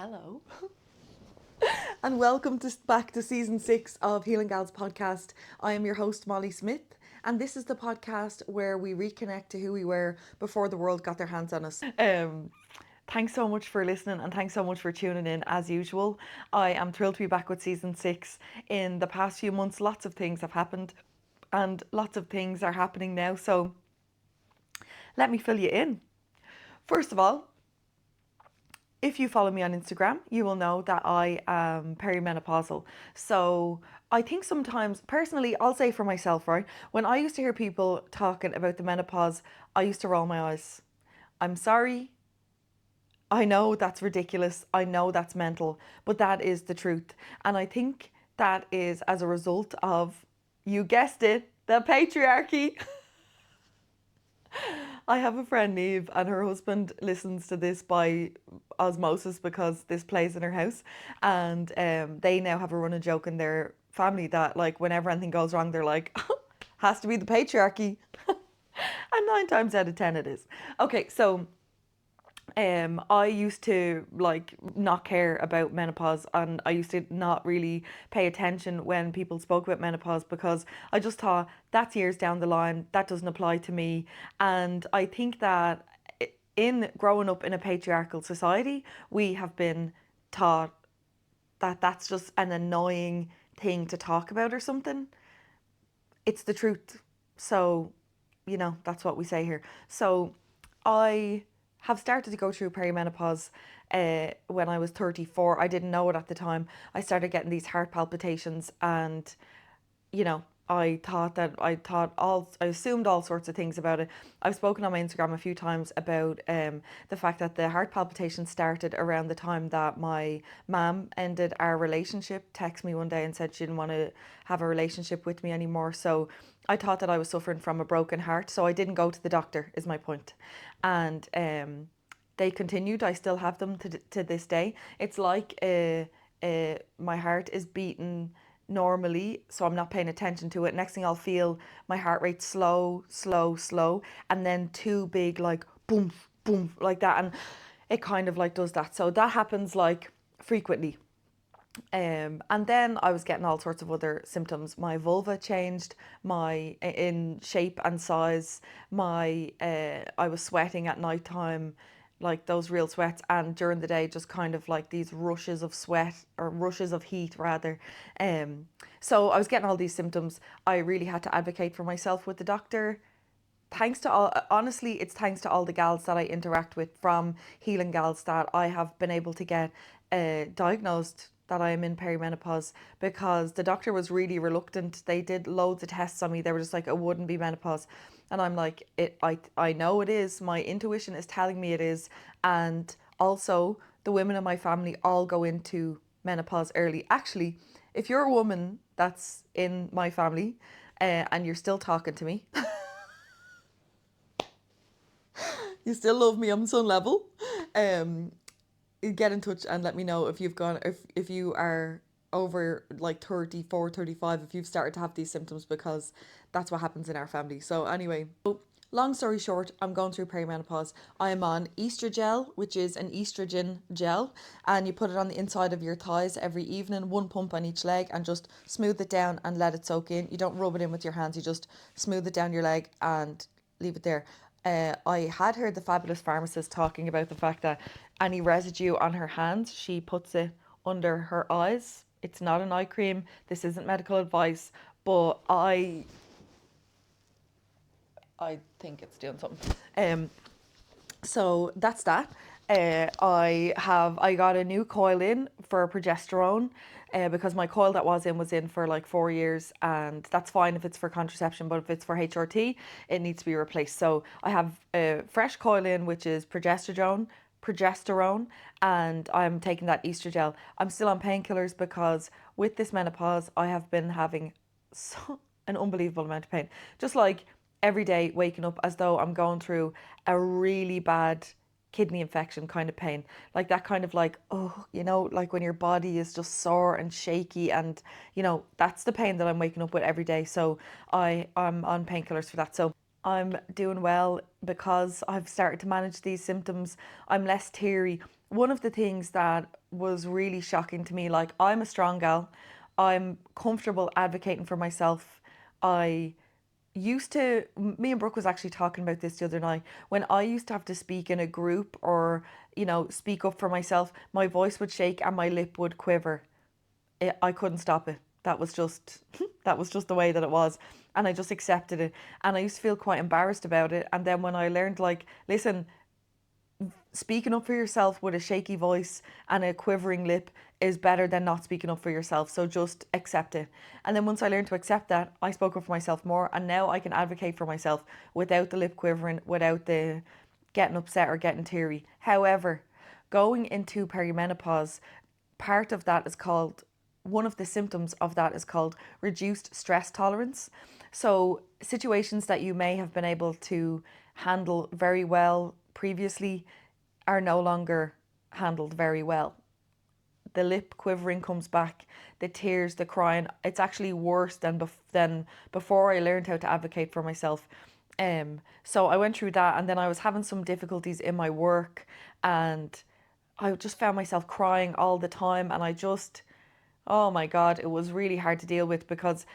Hello. And welcome back to season 6 of Healing Gals podcast. I am your host, Molly Smith, and this is the podcast where we reconnect to who we were before the world got their hands on us. Thanks so much for listening and thanks so much for tuning in as usual. I am thrilled to be back with season 6. In the past few months, lots of things have happened and lots of things are happening now. So let me fill you in. First of all, if you follow me on Instagram, you will know that I am perimenopausal. So I think sometimes, personally, I'll say for myself, right? When I used to hear people talking about the menopause, I used to roll my eyes. I'm sorry. I know that's ridiculous. I know that's mental, but that is the truth. And I think that is as a result of, you guessed it, the patriarchy. I have a friend, Neve, and her husband listens to this by osmosis because this plays in her house. And they now have a running joke in their family that, like, whenever anything goes wrong, they're like, has to be the patriarchy. And 9 times out of 10 it is. Okay, so I used to like not care about menopause, and I used to not really pay attention when people spoke about menopause because I just thought that's years down the line, that doesn't apply to me. And I think that in growing up in a patriarchal society, we have been taught that that's just an annoying thing to talk about or something. It's the truth. So, that's what we say here. So I have started to go through perimenopause when I was 34. I didn't know it at the time. I started getting these heart palpitations, and I assumed all sorts of things about it. I've spoken on my Instagram a few times about the fact that the heart palpitations started around the time that my mum ended our relationship. Texted me one day and said she didn't want to have a relationship with me anymore. So I thought that I was suffering from a broken heart. So I didn't go to the doctor, is my point. And they continued. I still have them to this day. It's like my heart is beating normally, so I'm not paying attention to it. Next thing I'll feel my heart rate slow, and then 2 big like boom, boom, like that, and it kind of like does that. So that happens like frequently. And then I was getting all sorts of other symptoms. My vulva changed, my in shape and size. I was sweating at night time, like those real sweats, and during the day just kind of like these rushes of sweat, or rushes of heat rather. So I was getting all these symptoms. I really had to advocate for myself with the doctor. Thanks to all, honestly, it's thanks to all the gals that I interact with from Healing Gals that I have been able to get diagnosed that I am in perimenopause, because the doctor was really reluctant. They did loads of tests on me. They were just like, it wouldn't be menopause. And I'm like, I know it is. My intuition is telling me it is. And also, the women in my family all go into menopause early. Actually, if you're a woman that's in my family and you're still talking to me, you still love me on some level, get in touch and let me know if you've gone, if you are over like 34, 35, if you've started to have these symptoms, because that's what happens in our family. So anyway, long story short, I'm going through perimenopause. I am on Estrogel, which is an estrogen gel, and you put it on the inside of your thighs every evening, 1 pump on each leg, and just smooth it down and let it soak in. You don't rub it in with your hands, you just smooth it down your leg and leave it there. I had heard the fabulous pharmacist talking about the fact that any residue on her hands, she puts it under her eyes. It's not an eye cream. This isn't medical advice, but I think it's doing something. So that's that. I got a new coil in for progesterone because my coil that was in for like 4 years, and that's fine if it's for contraception, but if it's for HRT, it needs to be replaced. So I have a fresh coil in, which is progesterone, and I'm taking that estrogel. I'm still on painkillers because with this menopause, I have been having an unbelievable amount of pain. Just like every day waking up as though I'm going through a really bad kidney infection kind of pain, like that kind of like, oh, like when your body is just sore and shaky, and that's the pain that I'm waking up with every day. So I'm on painkillers for that. So I'm doing well because I've started to manage these symptoms. I'm less teary. One of the things that was really shocking to me, like, I'm a strong gal, I'm comfortable advocating for myself. I used to, me and Brooke was actually talking about this the other night. When I used to have to speak in a group or, speak up for myself, my voice would shake and my lip would quiver. I couldn't stop it. That was just that was just the way that it was, and I just accepted it. And I used to feel quite embarrassed about it. And then when I learned, like, listen, speaking up for yourself with a shaky voice and a quivering lip is better than not speaking up for yourself. So just accept it. And then once I learned to accept that, I spoke up for myself more, and now I can advocate for myself without the lip quivering, without the getting upset or getting teary. However, going into perimenopause, part of that is called, one of the symptoms of that is called reduced stress tolerance. So, situations that you may have been able to handle very well previously are no longer handled very well. The lip quivering comes back, the tears, the crying. It's actually worse than before I learned how to advocate for myself. So I went through that, and then I was having some difficulties in my work, and I just found myself crying all the time, and oh my God, it was really hard to deal with because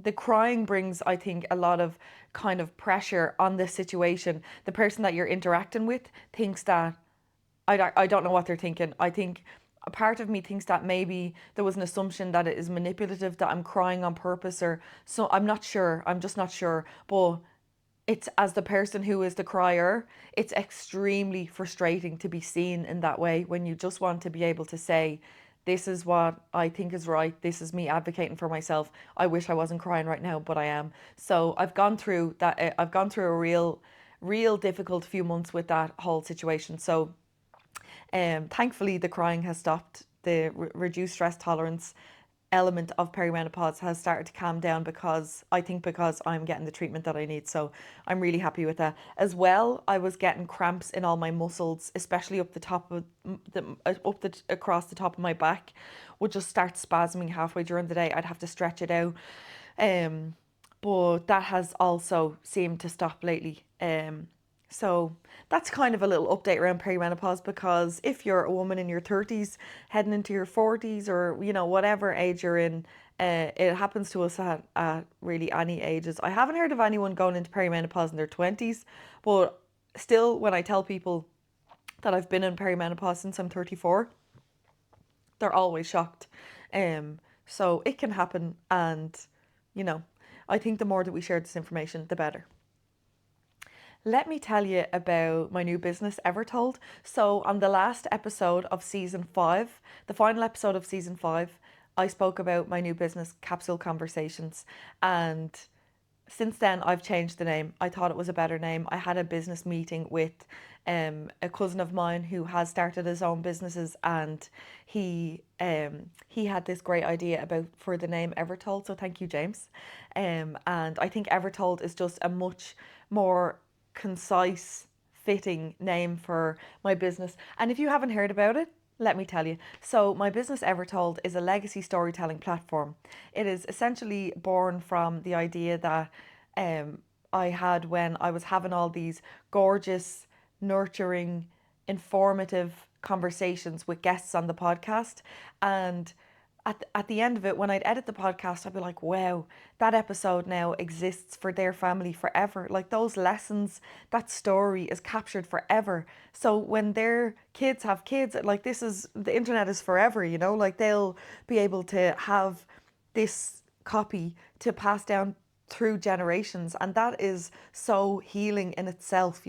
the crying brings, I think, a lot of kind of pressure on the situation. The person that you're interacting with thinks that, I don't know what they're thinking. I think a part of me thinks that maybe there was an assumption that it is manipulative, that I'm crying on purpose, or so. I'm not sure. I'm just not sure. But it's, as the person who is the crier, it's extremely frustrating to be seen in that way when you just want to be able to say, this is what I think is right. This is me advocating for myself. I wish I wasn't crying right now, but I am. So I've gone through that. I've gone through a real difficult few months with that whole situation. So thankfully, the crying has stopped. The reduced stress tolerance element of perimenopause has started to calm down, because I'm getting the treatment that I need. So I'm really happy with that. As well, I was getting cramps in all my muscles, especially up the top of across the top of my back, would just start spasming halfway during the day. I'd have to stretch it out. Um, but that has also seemed to stop lately. So that's kind of a little update around perimenopause, because if you're a woman in your 30s heading into your 40s, or whatever age you're in, it happens to us at really any ages. I haven't heard of anyone going into perimenopause in their 20s, but still, when I tell people that I've been in perimenopause since I'm 34, they're always shocked. So it can happen, and you know, I think the more that we share this information, the better. Let me tell you about my new business, Ever Told. So, on the last episode of season 5, the final episode of season 5, I spoke about my new business, Capsule Conversations. And since then, I've changed the name. I thought it was a better name. I had a business meeting with a cousin of mine who has started his own businesses, and he had this great idea about for the name Evertold. So thank you, James. And I think Evertold is just a much more concise, fitting name for my business. And if you haven't heard about it, let me tell you. So, my business, Evertold, is a legacy storytelling platform. It is essentially born from the idea that I had when I was having all these gorgeous, nurturing, informative conversations with guests on the podcast. And at the end of it, when I'd edit the podcast, I'd be like, wow, that episode now exists for their family forever. Like, those lessons, that story is captured forever. So when their kids have kids, like, the internet is forever, like, they'll be able to have this copy to pass down through generations. And that is so healing in itself.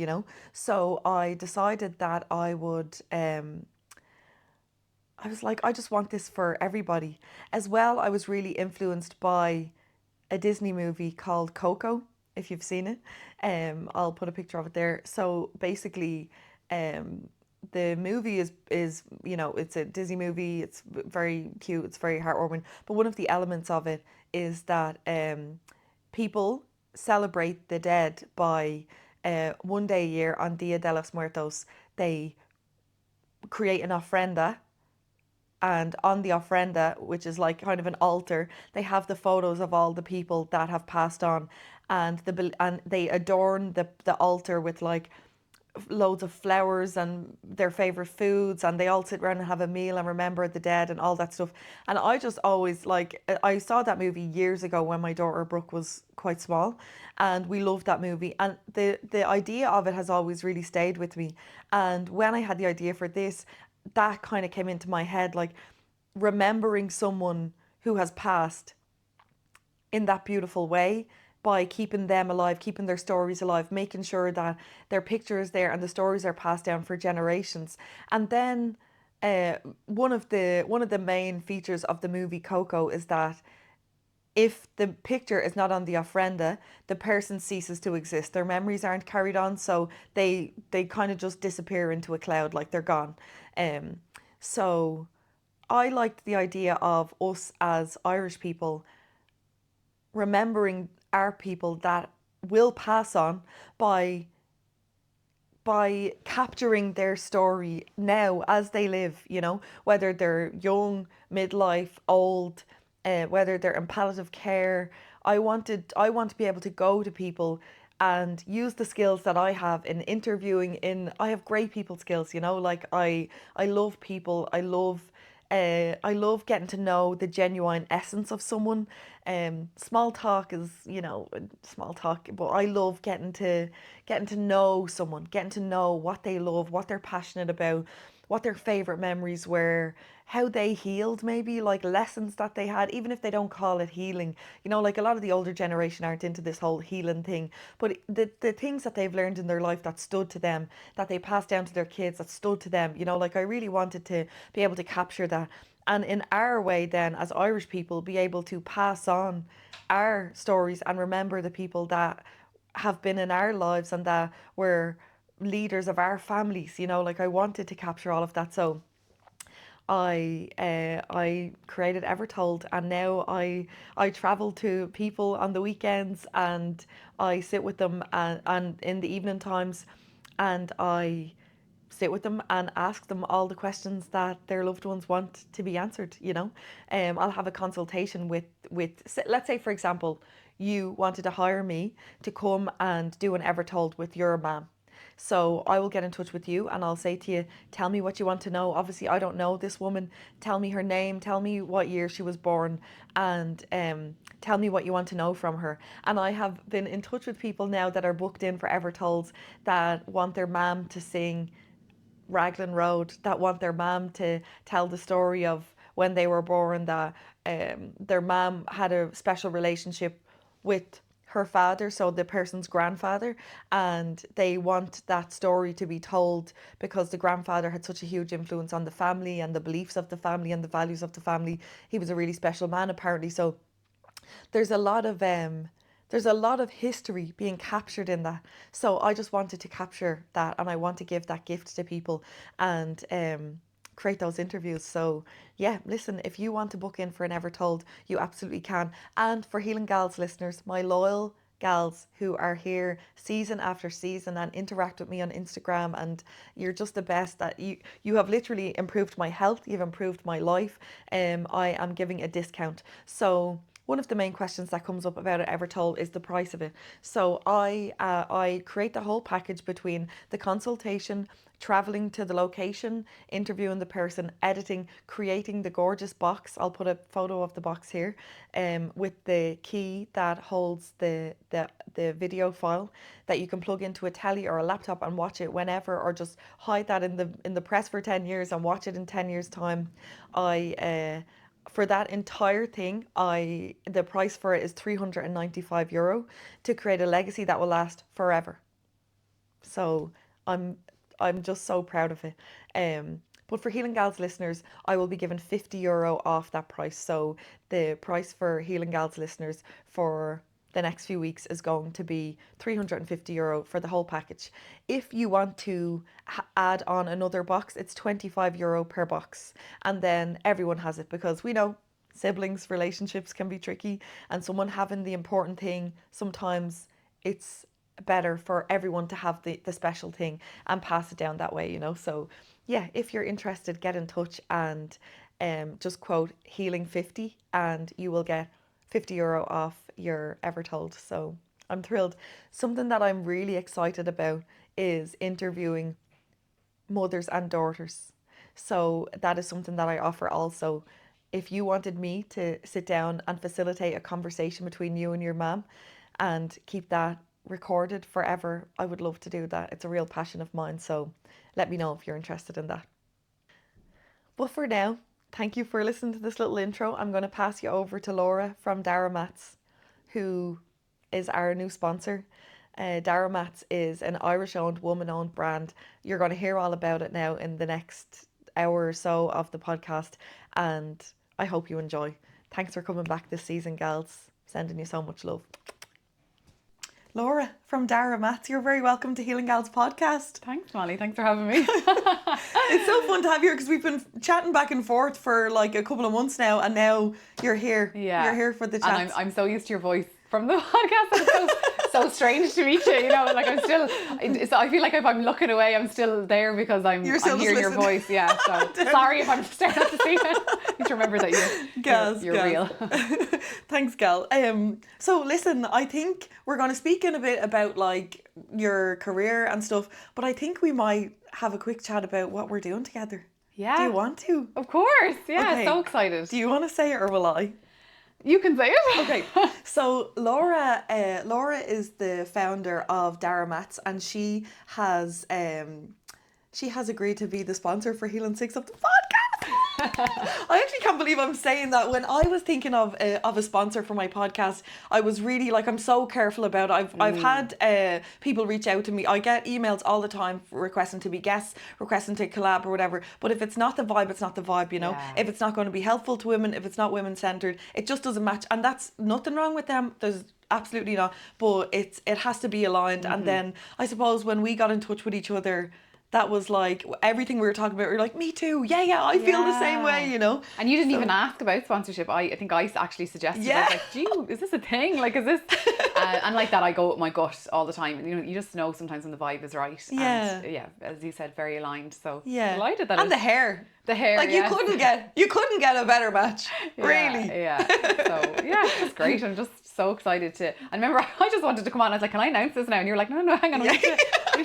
So I decided that I was like, I just want this for everybody. As well, I was really influenced by a Disney movie called Coco, if you've seen it. I'll put a picture of it there. So basically, the movie is it's a Disney movie. It's very cute. It's very heartwarming. But one of the elements of it is that people celebrate the dead by one day a year on Dia de los Muertos. They create an ofrenda, and on the ofrenda, which is like kind of an altar, they have the photos of all the people that have passed on. and and they adorn the altar with like loads of flowers and their favorite foods, and they all sit around and have a meal and remember the dead and all that stuff. And I just always like, I saw that movie years ago when my daughter Brooke was quite small, and we loved that movie, and the idea of it has always really stayed with me. And when I had the idea for this, that kind of came into my head, like remembering someone who has passed in that beautiful way by keeping them alive, keeping their stories alive, making sure that their picture is there and the stories are passed down for generations. And then uh, one of the main features of the movie Coco is that if the picture is not on the ofrenda, the person ceases to exist. Their memories aren't carried on, so they kind of just disappear into a cloud, like they're gone. Um, so I liked the idea of us as Irish people remembering our people that will pass on by capturing their story now as they live, whether they're young, midlife, old, whether they're in palliative care. I want to be able to go to people and use the skills that I have in interviewing. In I have great people skills, like I love people. I love getting to know the genuine essence of someone. Small talk is, small talk, but I love getting to know someone, getting to know what they love, what they're passionate about, what their favorite memories were, how they healed, maybe like lessons that they had, even if they don't call it healing. Like a lot of the older generation aren't into this whole healing thing, but the things that they've learned in their life that stood to them, that they passed down to their kids, that stood to them, like I really wanted to be able to capture that. And in our way, then, as Irish people, be able to pass on our stories and remember the people that have been in our lives and that were leaders of our families. Like I wanted to capture all of that. So I created Evertold, and now I travel to people on the weekends, and I sit with them, and in the evening times, and I sit with them and ask them all the questions that their loved ones want to be answered. I'll have a consultation with, let's say, for example, you wanted to hire me to come and do an Evertold with your mom. So I will get in touch with you and I'll say to you, tell me what you want to know. Obviously, I don't know this woman. Tell me her name, tell me what year she was born, and tell me what you want to know from her. And I have been in touch with people now that are booked in for Evertolds that want their mom to sing Raglan Road, that want their mom to tell the story of when they were born, that their mom had a special relationship with her father, so the person's grandfather, and they want that story to be told because the grandfather had such a huge influence on the family and the beliefs of the family and the values of the family. He was a really special man, apparently. So there's a lot of history being captured in that. So I just wanted to capture that, and I want to give that gift to people, and create those interviews. So yeah, listen, if you want to book in for an Ever Told, you absolutely can. And for Healing Gals listeners, my loyal gals who are here season after season and interact with me on Instagram, and you're just the best, that you have literally improved my health, you've improved my life. I am giving a discount. So one of the main questions that comes up about it Ever Told is the price of it. So I create the whole package between the consultation, traveling to the location, interviewing the person, editing, creating the gorgeous box. I'll put a photo of the box here, with the key that holds the video file that you can plug into a telly or a laptop and watch it whenever, or just hide that in the press for 10 years and watch it in 10 years time. I For that entire thing, the price for it is €395 to create a legacy that will last forever. So I'm I'm just so proud of it. But for Healing Gals listeners, I will be giving €50 off that price. So the price for Healing Gals listeners for the next few weeks is going to be €350 for the whole package. If you want to add on another box, it's €25 per box. And then everyone has it, because we know siblings relationships can be tricky, and someone having the important thing, sometimes it's better for everyone to have the special thing and pass it down that way. So yeah, if you're interested, get in touch and just quote healing 50 and you will get €50 off your Ever Told. So I'm thrilled. Something that I'm really excited about is interviewing mothers and daughters. So that is something that I offer also. If you wanted me to sit down and facilitate a conversation between you and your mum and keep that recorded forever, I would love to do that. It's a real passion of mine. So let me know if you're interested in that. But for now, thank you for listening to this little intro. I'm going to pass you over to Laura from DARA MATS, who is our new sponsor. DARA MATS is an Irish-owned, woman-owned brand. You're going to hear all about it now in the next hour or so of the podcast, and I hope you enjoy. Thanks for coming back this season, gals. Sending you so much love. Laura from DARA MATS, you're very welcome to Healing Gals podcast. Thanks, Molly. Thanks for having me. It's so fun to have you here because we've been chatting back and forth for like a couple of months now, and now you're here. Yeah. You're here for the chat. And I'm so used to your voice from the podcast. It's so strange to meet you, you know, like I'm still, I feel like if I'm looking away, I'm still there because I'm hearing your voice. Yeah, so sorry if I'm staring at the ceiling. You need to remember that you're real. Thanks, gal. So listen, I think we're going to speak in a bit about like your career and stuff, but I think we might have a quick chat about what we're doing together. Yeah. Do you want to? Of course. Yeah, Okay. So excited. Do you want to say it or will I? You can say it. Okay, so Laura is the founder of DARA MATS, and she has agreed to be the sponsor for Healing Six of the podcast. I actually can't believe I'm saying that. When I was thinking of a sponsor for my podcast, I was really like, I'm so careful about it. I've had people reach out to me. I get emails all the time requesting to be guests, requesting to collab or whatever. But if it's not the vibe, it's not the vibe, you know. Yeah. If it's not going to be helpful to women, if it's not women centered, it just doesn't match. And that's nothing wrong with them. There's absolutely not. But it has to be aligned. And then I suppose when we got in touch with each other, that was like everything we were talking about. We were like, me too. Yeah, I feel the same way, you know. And you didn't even ask about sponsorship. I think I actually suggested it. I was like, gee, is this a thing? Like, is this? And like that, I go with my gut all the time. You know, you just know sometimes when the vibe is right. Yeah. And yeah, as you said, very aligned. So Yeah. delighted that. And the hair. The hair. Like yeah. you couldn't get a better match. Really. Yeah. So yeah, it's great. I'm just so excited to. I remember I just wanted to come on. I was like, can I announce this now? And you're like, no, hang on. We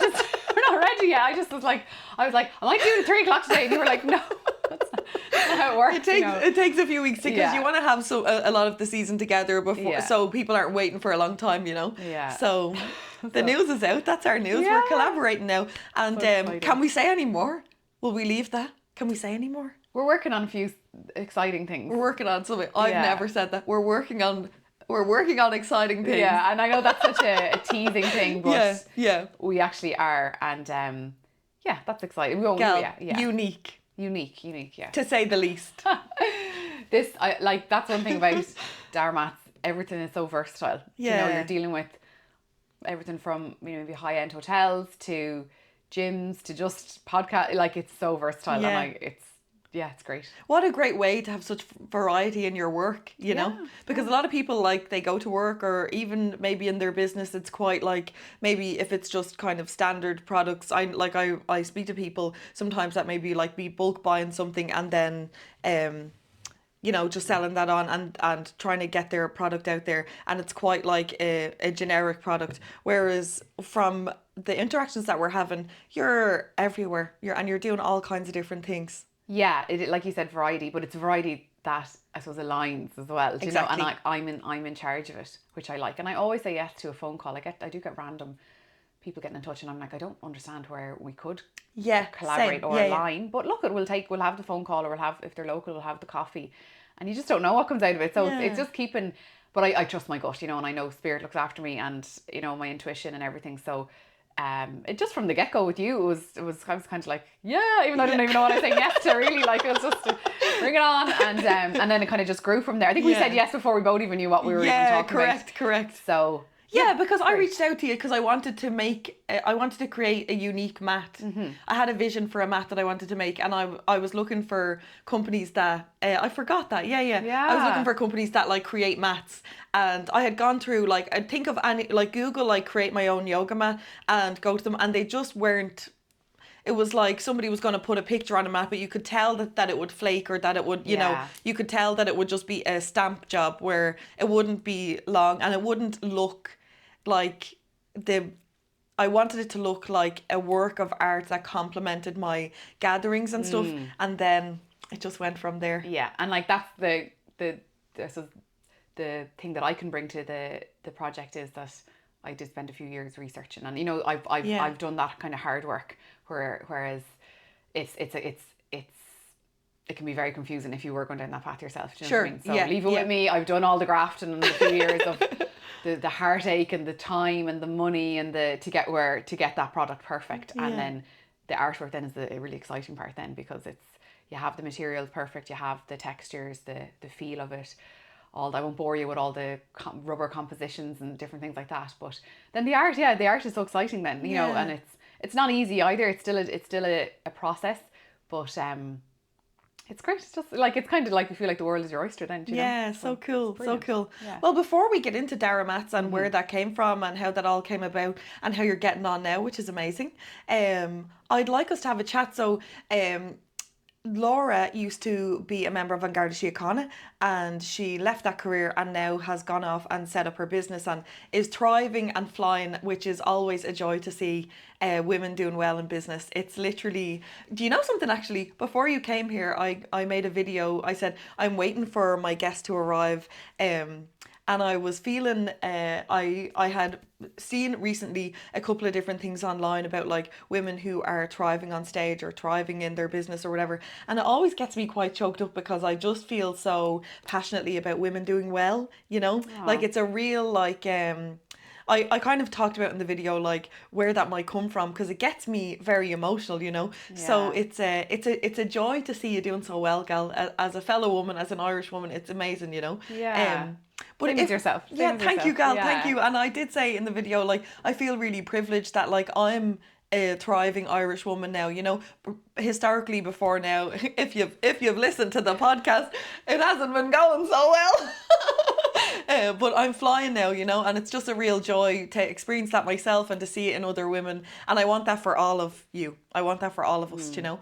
just. We're not ready yet. I was like, I might do it at 3 o'clock today. And you were like, no, that's not how it works. It takes a few weeks because Yeah. you want to have a lot of the season together before, so people aren't waiting for a long time, you know. Yeah. So the news is out. That's our news. Yeah. We're collaborating now. And So can we say any more? Will we leave that? Can we say any more? We're working on a few exciting things. We're working on something. I've Yeah. never said that. We're working on exciting things. Yeah, and I know that's such a teasing thing, but yeah. we actually are, and yeah, that's exciting. We won't, Gal, yeah. unique, Yeah. to say the least. That's one thing about DARA MATS. Everything is so versatile. You know, Yeah. you're dealing with everything from maybe high-end hotels to gyms to just podcast. Like, it's so versatile, Yeah. and it's great. What a great way to have such variety in your work, you know? Because a lot of people, like, they go to work, or even maybe in their business, it's quite like, maybe if it's just kind of standard products. I speak to people sometimes that maybe like be bulk buying something and then you know, just selling that on and trying to get their product out there, and it's quite like a generic product. Whereas from the interactions that we're having, you're everywhere. You're doing all kinds of different things. Yeah, like you said, variety, but it's variety that I suppose aligns as well. Do Exactly. You know? And I'm in charge of it, which I like. And I always say yes to a phone call. I do get random people getting in touch, and I'm like, I don't understand where we could collaborate same. or Yeah, align. But look, we'll have the phone call, or if they're local, we'll have the coffee. And you just don't know what comes out of it. So it's just keeping, but I trust my gut, you know, and I know Spirit looks after me, and, you know, my intuition and everything. So it just from the get-go with you, I was kind of like, yeah, even though I didn't even know what I was saying yes to, really. Like, it was just bring it on, and then it kind of just grew from there. I think we said yes before we both even knew what we were even talking about. Correct. So yeah, because I reached out to you because I wanted to create a unique mat. I had a vision for a mat that I wanted to make, and I was looking for companies that I forgot that. Yeah. I was looking for companies that like create mats, and I had gone through like, I think of any, like, Google like create my own yoga mat and go to them, and they just weren't. It was like somebody was going to put a picture on a mat, but you could tell that it would flake, or that it would, you know, you could tell that it would just be a stamp job where it wouldn't be long and it wouldn't look like I wanted it to look like a work of art that complemented my gatherings and stuff, and then it just went from there. Yeah, and like that's the thing that I can bring to the project is that I did spend a few years researching, and I've done that kind of hard work. Whereas it can be very confusing if you were going down that path yourself. Do you know what I mean? So leave it with me. I've done all the grafting and the few years of the heartache and the time and the money and to get that product perfect, and then the artwork then is the really exciting part then, because you have the materials perfect, you have the textures, the feel of it. I won't bore you with all the rubber compositions and different things like that, but then the art is so exciting then, you know, and it's not easy either. It's still a process, but it's great. It's just like, it's kind of like you feel like the world is your oyster then, do you know? Yeah, so cool, so cool. Yeah. Well, before we get into DARA Mats and where that came from and how that all came about and how you're getting on now, which is amazing, I'd like us to have a chat. So, Laura used to be a member of An Garda Siochana, and she left that career and now has gone off and set up her business and is thriving and flying, which is always a joy to see women doing well in business. It's literally, do you know something actually? Before you came here, I made a video. I said, I'm waiting for my guest to arrive. And I was feeling, I had seen recently a couple of different things online about like women who are thriving on stage or thriving in their business or whatever. And it always gets me quite choked up because I just feel so passionately about women doing well, you know? Aww. Like it's a real like, I kind of talked about in the video like where that might come from, because it gets me very emotional, you know. So it's a joy to see you doing so well, gal. As a fellow woman, as an Irish woman, it's amazing, you know. But same as yourself. Thank you, gal. Thank you. And I did say in the video, like, I feel really privileged that like I'm a thriving Irish woman now, you know. Historically before now, if you've listened to the podcast, it hasn't been going so well. But I'm flying now, you know, and it's just a real joy to experience that myself and to see it in other women. And I want that for all of you. I want that for all of us, you know.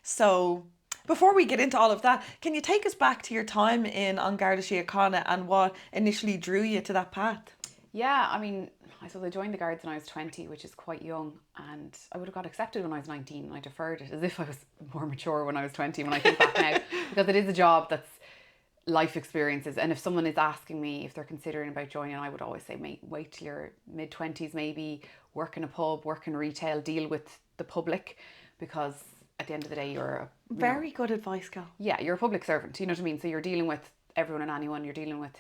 So before we get into all of that, can you take us back to your time in An Garda Siochana and what initially drew you to that path? Yeah, I mean, I joined the Guards when I was 20, which is quite young, and I would have got accepted when I was 19, and I deferred it as if I was more mature when I was 20 when I think back now, because it is a job that's life experiences. And if someone is asking me if they're considering about joining, I would always say, mate, wait till your mid-20s maybe, work in a pub, work in retail, deal with the public, because at the end of the day you're very good advice, Gal. Yeah, you're a public servant, you know what I mean? So you're dealing with everyone and anyone, you're dealing with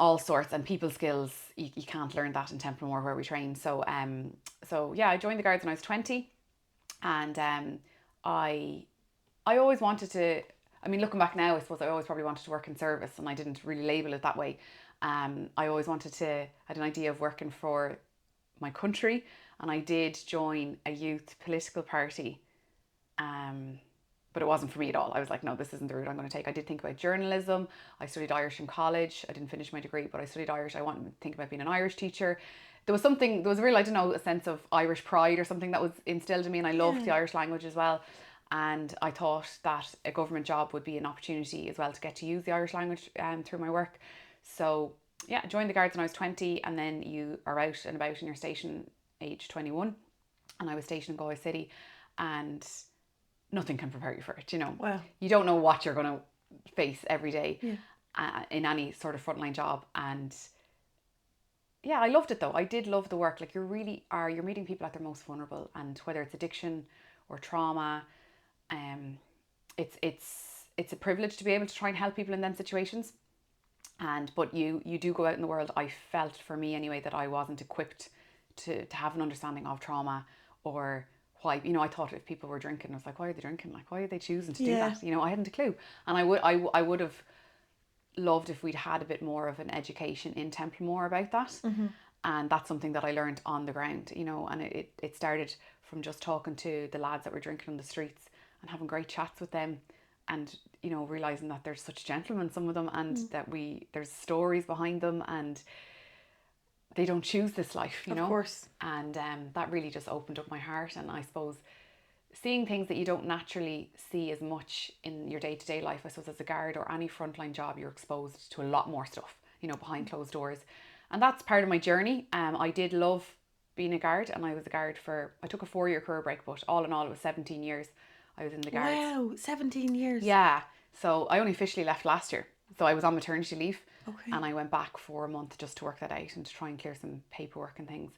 all sorts, and people skills, you can't learn that in Templemore where we train. So yeah, I joined the Guards when I was 20, and I always wanted to, I mean, looking back now, I suppose I always probably wanted to work in service, and I didn't really label it that way. I always had an idea of working for my country, and I did join a youth political party, but it wasn't for me at all. I was like, no, this isn't the route I'm going to take. I did think about journalism. I studied Irish in college. I didn't finish my degree, but I studied Irish. I wanted to think about being an Irish teacher. There was a real, I don't know, a sense of Irish pride or something that was instilled in me, and I loved the Irish language as well. And I thought that a government job would be an opportunity as well to get to use the Irish language through my work. So yeah, I joined the Guards when I was 20, and then you are out and about in your station age 21, and I was stationed in Galway City, and nothing can prepare you for it, you know. Wow. You don't know what you're going to face every day in any sort of frontline job. And yeah, I loved it though. I did love the work. Like, you're meeting people at their most vulnerable, and whether it's addiction or trauma, it's a privilege to be able to try and help people in them situations. But you do go out in the world. I felt, for me anyway, that I wasn't equipped to have an understanding of trauma, or why, you know, I thought if people were drinking, I was like, why are they drinking? Like, why are they choosing to do that? You know, I hadn't a clue. And I would have loved if we'd had a bit more of an education in Templemore about that. And that's something that I learned on the ground, you know, and it started from just talking to the lads that were drinking on the streets and having great chats with them, and, you know, realising that there's such gentlemen, some of them, and that there's stories behind them, and they don't choose this life, you know. Of course. And that really just opened up my heart. And I suppose seeing things that you don't naturally see as much in your day-to-day life, I suppose as a guard or any frontline job, you're exposed to a lot more stuff, you know, behind closed doors. And that's part of my journey. I did love being a guard, and I was a guard I took a 4-year career break, but all in all it was 17 years I was in the guards. Wow, 17 years. Yeah. So I only officially left last year. So I was on maternity leave, Okay. and I went back for a month just to work that out and to try and clear some paperwork and things.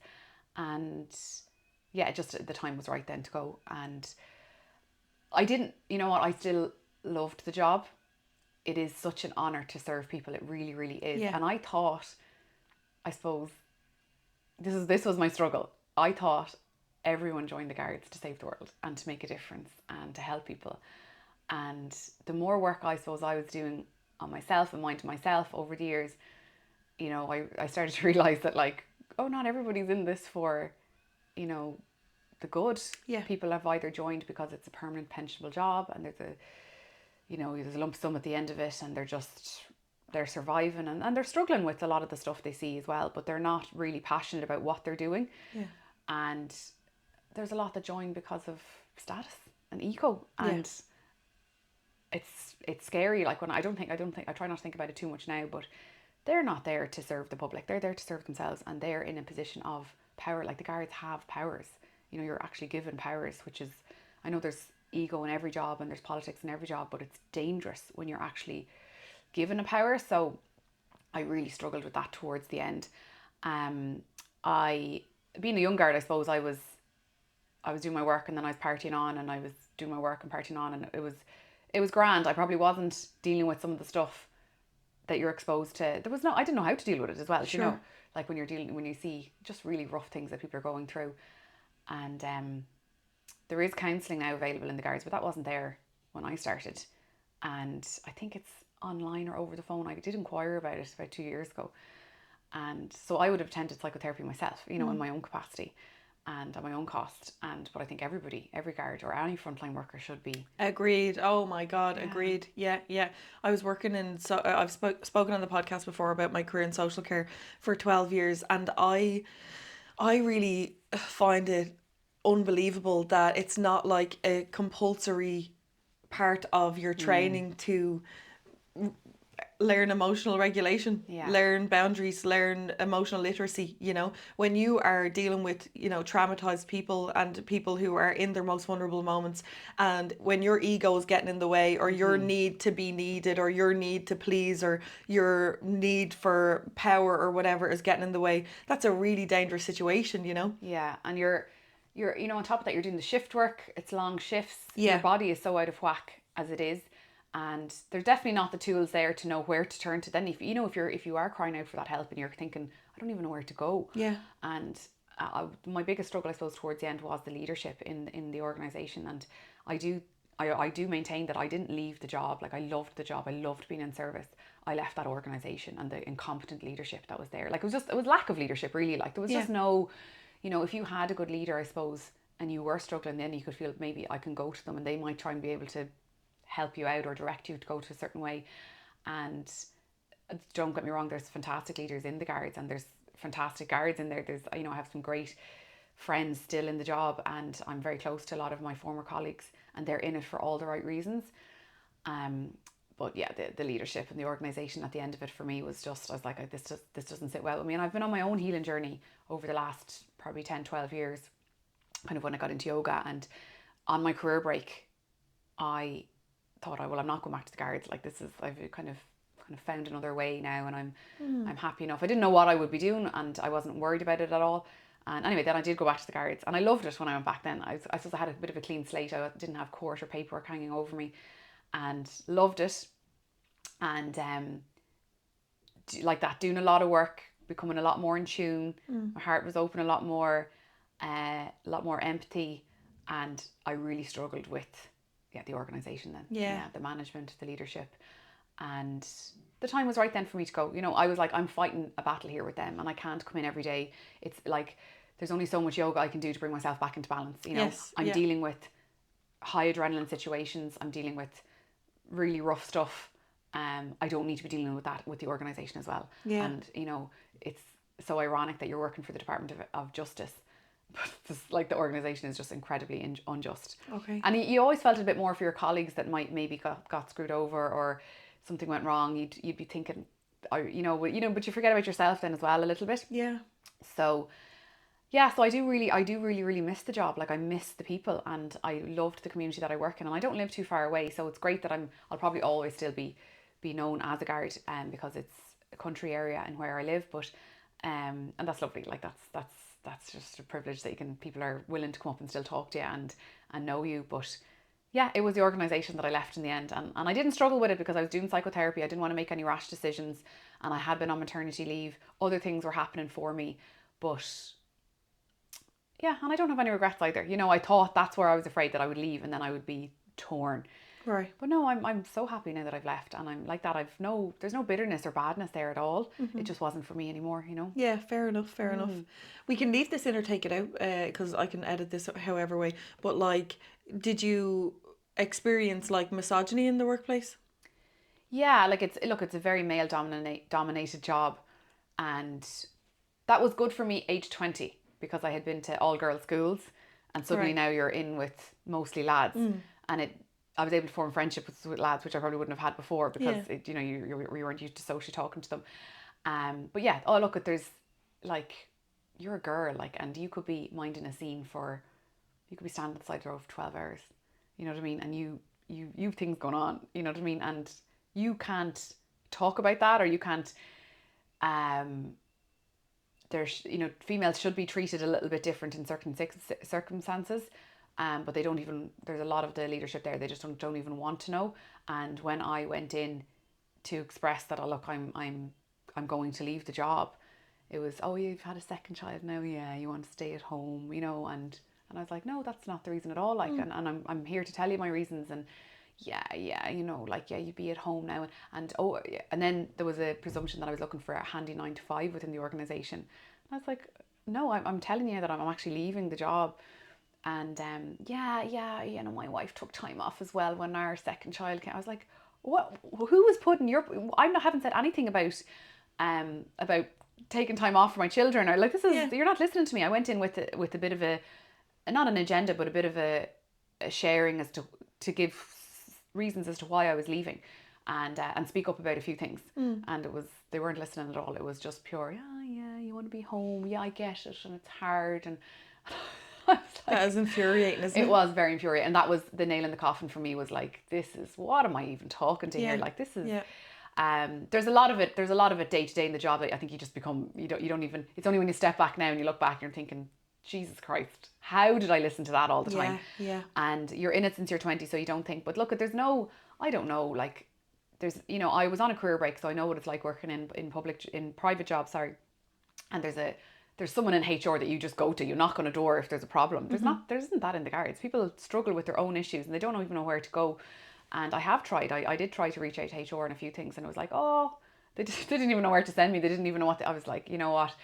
And yeah, just the time was right then to go. And I didn't, you know what, I still loved the job. It is such an honour to serve people. It really, really is. Yeah. And I thought, I suppose, this was my struggle. I thought everyone joined the guards to save the world and to make a difference and to help people. And the more work I suppose I was doing on myself and mind to myself over the years, you know, I started to realise that like, oh, not everybody's in this for, you know, the good. Yeah. People have either joined because it's a permanent pensionable job and there's a lump sum at the end of it, and they're surviving and they're struggling with a lot of the stuff they see as well, but they're not really passionate about what they're doing. Yeah. And there's a lot that join because of status and ego, and it's scary. Like when I try not to think about it too much now, but they're not there to serve the public. They're there to serve themselves, and they're in a position of power. Like the guards have powers. You know, you're actually given powers, which is, I know there's ego in every job and there's politics in every job, but it's dangerous when you're actually given a power. So I really struggled with that towards the end. I being a young guard, I suppose I was doing my work and then I was partying on, and I was doing my work and partying on, and it was grand. I probably wasn't dealing with some of the stuff that you're exposed to. I didn't know how to deal with it as well. Sure. You know, like when you see just really rough things that people are going through. And there is counselling now available in the guards, but that wasn't there when I started. And I think it's online or over the phone. I did inquire about it about 2 years ago. And so I would have attended psychotherapy myself, you know, in my own capacity and at my own cost. But I think every guard or any frontline worker should be. Agreed. Oh my God, agreed. Yeah. I was working I've spoken on the podcast before about my career in social care for 12 years, and I really find it unbelievable that it's not like a compulsory part of your training to learn emotional regulation, learn boundaries, learn emotional literacy. You know, when you are dealing with, you know, traumatized people and people who are in their most vulnerable moments, and when your ego is getting in the way, or your need to be needed, or your need to please, or your need for power or whatever is getting in the way, that's a really dangerous situation, you know? Yeah, and you're you know, on top of that, you're doing the shift work. It's long shifts. Your body is so out of whack as it is. And there's definitely not the tools there to know where to turn to. Then if you are crying out for that help and you're thinking, I don't even know where to go. Yeah. And my biggest struggle, I suppose, towards the end was the leadership in the organisation. And I do maintain that I didn't leave the job. Like I loved the job. I loved being in service. I left that organisation and the incompetent leadership that was there. Like it was lack of leadership really. Like there was just no, you know, if you had a good leader, I suppose, and you were struggling, then you could feel maybe I can go to them and they might try and be able to help you out or direct you to go to a certain way. And don't get me wrong, there's fantastic leaders in the guards and there's fantastic guards in there. There's, you know, I have some great friends still in the job, and I'm very close to a lot of my former colleagues, and they're in it for all the right reasons. But yeah, the leadership and the organisation at the end of it for me was just, I was like, this doesn't sit well with me. And I've been on my own healing journey over the last probably 10, 12 years, kind of when I got into yoga. And on my career break, I thought, I'm not going back to the guards. Like I've kind of found another way now, and I'm happy enough. I didn't know what I would be doing, and I wasn't worried about it at all. And anyway, then I did go back to the guards, and I loved it when I went back then. I suppose I had a bit of a clean slate. I didn't have court or paperwork hanging over me, and loved it. And like that, doing a lot of work, becoming a lot more in tune. My heart was open a lot more empathy, and I really struggled with the organisation then. The management, the leadership. And the time was right then for me to go. You know, I was like, I'm fighting a battle here with them, and I can't come in every day. It's like there's only so much yoga I can do to bring myself back into balance. You know, I'm dealing with high adrenaline situations. I'm dealing with really rough stuff. I don't need to be dealing with that with the organisation as well. Yeah. And you know, it's so ironic that you're working for the Department of Justice, but like the organisation is just incredibly unjust. Okay. And you always felt a bit more for your colleagues that maybe got screwed over or something went wrong. You'd be thinking, but you forget about yourself then as well a little bit. Yeah. So yeah, so I do really miss the job. Like I miss the people, and I loved the community that I work in, and I don't live too far away, so it's great that I'll probably always still be known as a guard, because it's a country area and where I live, but and that's lovely. Like that's just a privilege that people are willing to come up and still talk to you and know you. But yeah, it was the organisation that I left in the end, and I didn't struggle with it because I was doing psychotherapy. I didn't want to make any rash decisions, and I had been on maternity leave. Other things were happening for me, but yeah, and I don't have any regrets either. I thought that's where I was afraid that I would leave and then I would be torn. Right. But no, I'm so happy now that I've left, and I'm like that. There's no bitterness or badness there at all. It just wasn't for me anymore, Yeah, fair enough, fair enough. We can leave this in or take it out, because I can edit this however way. But like, did you experience like misogyny in the workplace? Yeah, like it's a very male dominated job, and that was good for me age 20 because I had been to all girls schools, and suddenly Right. now you're in with mostly lads, and I was able to form friendships with lads, which I probably wouldn't have had before because Yeah. you weren't used to socially talking to them. But yeah, oh look, there's like, you're a girl, like, and you could be minding a scene you could be standing outside the road for 12 hours, you know what I mean, and you've things going on, you know what I mean, and you can't talk about that, or you can't there's females should be treated a little bit different in certain circumstances, but they don't even, there's a lot of the leadership there, they just don't even want to know. And when I went in to express that, oh look, I'm going to leave the job, it was, oh, you've had a second child now, yeah, you want to stay at home, and I was like, no, that's not the reason at all, like, and I'm here to tell you my reasons, and yeah, like, yeah, you'd be at home now, and oh, yeah. And then there was a presumption that I was looking for a handy 9 to 5 within the organisation, and I was like, no, I'm telling you that I'm actually leaving the job. And yeah, my wife took time off as well when our second child came. I was like, what? Who was putting haven't said anything about taking time off for my children, or like, this is, you're not listening to me. I went in with a bit of a, not an agenda, but a bit of a sharing as to give reasons as to why I was leaving, and speak up about a few things. And they weren't listening at all. It was just pure, yeah, you want to be home, yeah, I get it, and it's hard, and I was like, That is infuriating, isn't it? It was very infuriating, and that was the nail in the coffin for me. Was like, this is, what am I even talking to here? Like, this is. There's a lot of it day to day in the job that I think you just become, you don't even, it's only when you step back now and you look back and you're thinking, Jesus Christ, how did I listen to that all the time? Yeah. And you're in it since you're 20, so you don't think. But look, I don't know, like, there's, I was on a career break, so I know what it's like working in private jobs, sorry. And there's someone in HR that you just go to, you knock on a door if there's a problem. There isn't that in the guards. People struggle with their own issues and they don't even know where to go. And I have tried. I did try to reach out to HR on a few things, and it was like, oh, they didn't even know where to send me. They didn't even know what. I was like, you know what?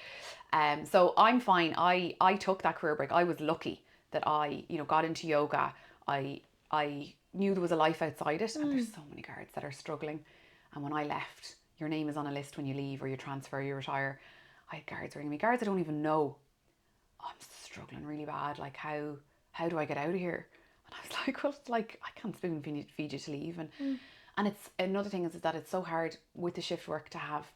So I'm fine. I took that career break. I was lucky that I got into yoga. I knew there was a life outside it, and there's so many guards that are struggling. And when I left, your name is on a list when you leave or you transfer, you retire. I had guards ringing me. Guards I don't even know. Oh, I'm struggling really bad. Like, how do I get out of here? And I was like, well, like, I can't spoon feed you to leave. And it's another thing is that it's so hard with the shift work to have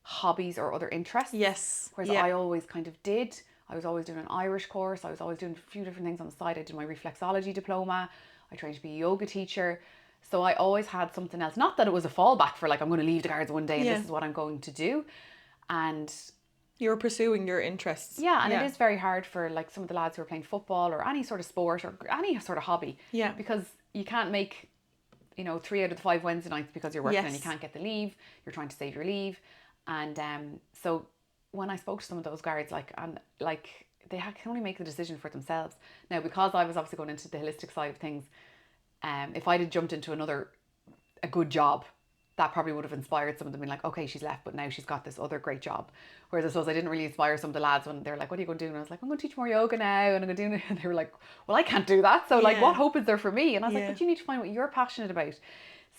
hobbies or other interests. Yes. Whereas I always kind of did. I was always doing an Irish course. I was always doing a few different things on the side. I did my reflexology diploma. I trained to be a yoga teacher. So I always had something else. Not that it was a fallback for like, I'm going to leave the guards one day and this is what I'm going to do. And you're pursuing your interests. Yeah, and it is very hard for like some of the lads who are playing football or any sort of sport or any sort of hobby. Yeah. Because you can't make, 3 out of the 5 Wednesday nights because you're working and you can't get the leave. You're trying to save your leave. And so when I spoke to some of those guards, they can only make the decision for themselves. Now, because I was obviously going into the holistic side of things, if I'd have jumped into a good job, that probably would have inspired some of them, being like, okay, she's left, but now she's got this other great job. Whereas I suppose I didn't really inspire some of the lads when they're like, what are you going to do? And I was like, I'm going to teach more yoga now, and I'm going to do it. And they were like, well, I can't do that. So like, what hope is there for me? And I was like, but you need to find what you're passionate about.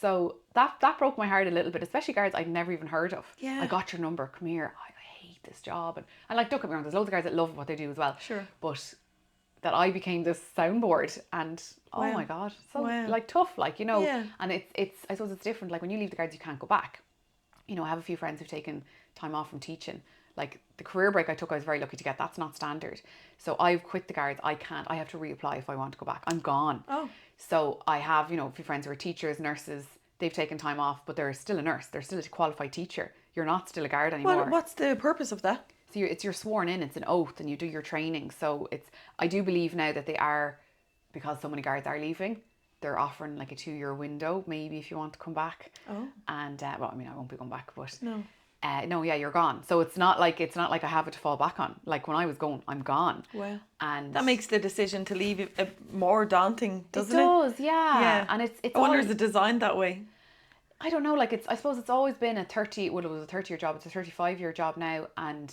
So that broke my heart a little bit, especially guards I'd never even heard of. Yeah. I got your number, come here. I hate this job. And like, don't get me wrong, there's loads of guys that love what they do as well. Sure. But that I became this soundboard, and oh my God, so like tough, like, and it's I suppose it's different. Like when you leave the guards, you can't go back. you know, I have a few friends who've taken time off from teaching. Like the career break I took, I was very lucky to get. That's not standard. So I've quit the Guards. I have to reapply if I want to go back. I'm gone. Oh. So I have, you know, a few friends who are teachers, nurses. They've taken time off, but they're still a nurse. They're still a qualified teacher. You're not still a Guard anymore. Well, what's the purpose of that? So you're sworn in. It's an oath, and you do your training. So I do believe now that they are, because so many Guards are leaving, they're offering like a 2-year window, maybe, if you want to come back. Oh. And well, I mean, I won't be going back, but No. No, yeah, you're gone. So it's not like I have it to fall back on. Like when I was going, I'm gone. Wow. And that makes the decision to leave more daunting, doesn't it? It does, yeah. Yeah. And it's I wonder, is it designed that way? I don't know. Like I suppose it's always been it was a 30-year job. It's a 35-year job now, and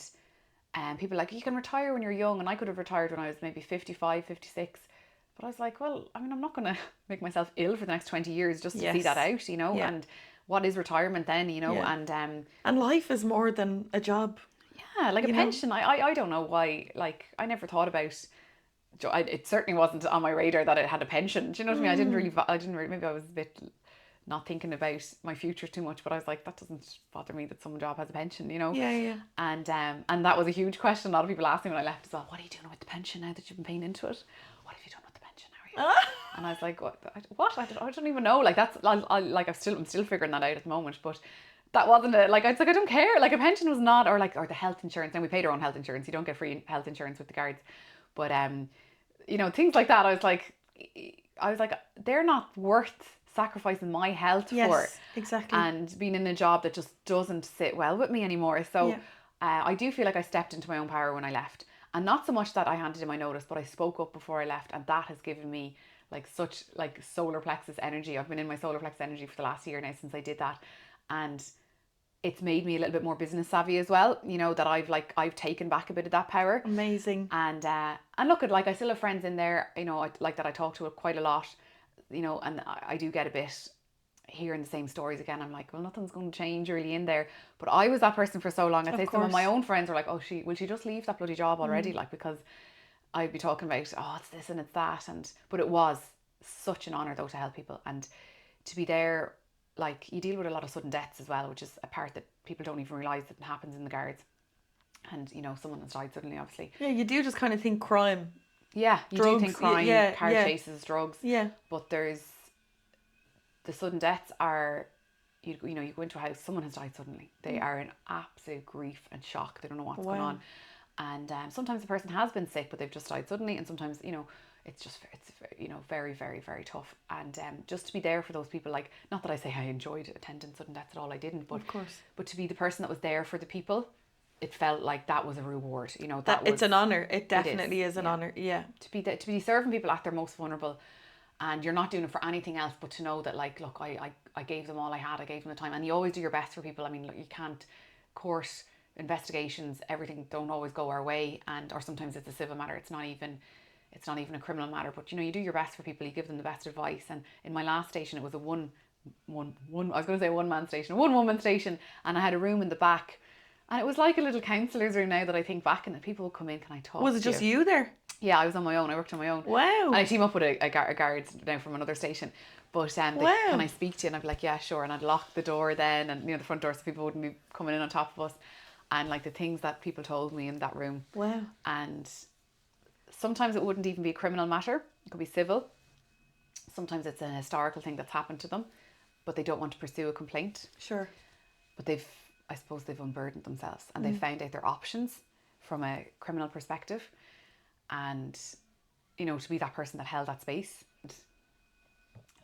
people are like, you can retire when you're young, and I could have retired when I was maybe 55, 56. But I was like, well, I mean, I'm not going to make myself ill for the next 20 years just to see that out, you know. Yeah. And what is retirement then, you know? Yeah. And life is more than a job. Yeah, like a pension. I don't know why. Like I never thought about. It certainly wasn't on my radar that it had a pension. Do you know what I mean? I didn't really. Maybe I was a bit not thinking about my future too much. But I was like, that doesn't bother me that some job has a pension. You know? Yeah, yeah. And that was a huge question. A lot of people asked me when I left as well. What are you doing with the pension now that you've been paying into it? What have you done with the pension? How are you? And I was like, what? I don't even know. Like that's I'm still figuring that out at the moment. But that wasn't it. Like I don't care. Like a pension was not, or the health insurance. And we paid our own health insurance. You don't get free health insurance with the Guards. But you know, things like that. I was like, they're not worth sacrificing my health for. Exactly. And being in a job that just doesn't sit well with me anymore. So I do feel like I stepped into my own power when I left. And not so much that I handed in my notice, but I spoke up before I left, and that has given me like such like solar plexus energy. I've been in my solar plexus energy for the last year now since I did that, and it's made me a little bit more business savvy as well. You know, that I've taken back a bit of that power. Amazing. And look at, like, I still have friends in there, you know, like that I talk to quite a lot, you know, and I do get a bit hearing the same stories again. I'm like, well, nothing's going to change really in there. But I was that person for so long. I'd say some of my own friends were like, oh, will she just leave that bloody job already? Like, because I'd be talking about, oh, it's this and it's that. But it was such an honour though to help people, and to be there. Like, you deal with a lot of sudden deaths as well, which is a part that people don't even realise that happens in the Guards. And, you know, someone has died suddenly, obviously. Yeah, you do just kind of think crime. Yeah, you do think crime, car chases, drugs. Yeah. But there's the sudden deaths are, you know, you go into a house, someone has died suddenly. They are in absolute grief and shock. They don't know what's going on. And sometimes the person has been sick, but they've just died suddenly. And sometimes, you know, it's you know, very, very, very tough. And just to be there for those people, like, not that I say I enjoyed attending sudden deaths at all, I didn't. But, of course. But to be the person that was there for the people, it felt like that was a reward. You know, it's an honour. It definitely is an honour. Yeah. To be serving people at their most vulnerable, and you're not doing it for anything else but to know that, like, look, I gave them all I had. I gave them the time. And you always do your best for people. I mean, look, you can't court investigations, everything don't always go our way, or sometimes it's a civil matter. It's not even a criminal matter, but, you know, you do your best for people. You give them the best advice. And in my last station, it was a one man station, one woman station, and I had a room in the back, and it was like a little counsellor's room now that I think back, and people would come in, can I talk? Was it just you there? Yeah, I was on my own. I worked on my own. Wow. And I team up with a guard now from another station. But can I speak to you? And I'd be like, yeah, sure. And I'd lock the door then, and, you know, the front door, so people wouldn't be coming in on top of us. And, like, the things that people told me in that room. Wow. And sometimes it wouldn't even be a criminal matter. It could be civil. Sometimes it's an historical thing that's happened to them, but they don't want to pursue a complaint. Sure. But I suppose they've unburdened themselves, and they've found out their options from a criminal perspective. And, you know, to be that person that held that space. And,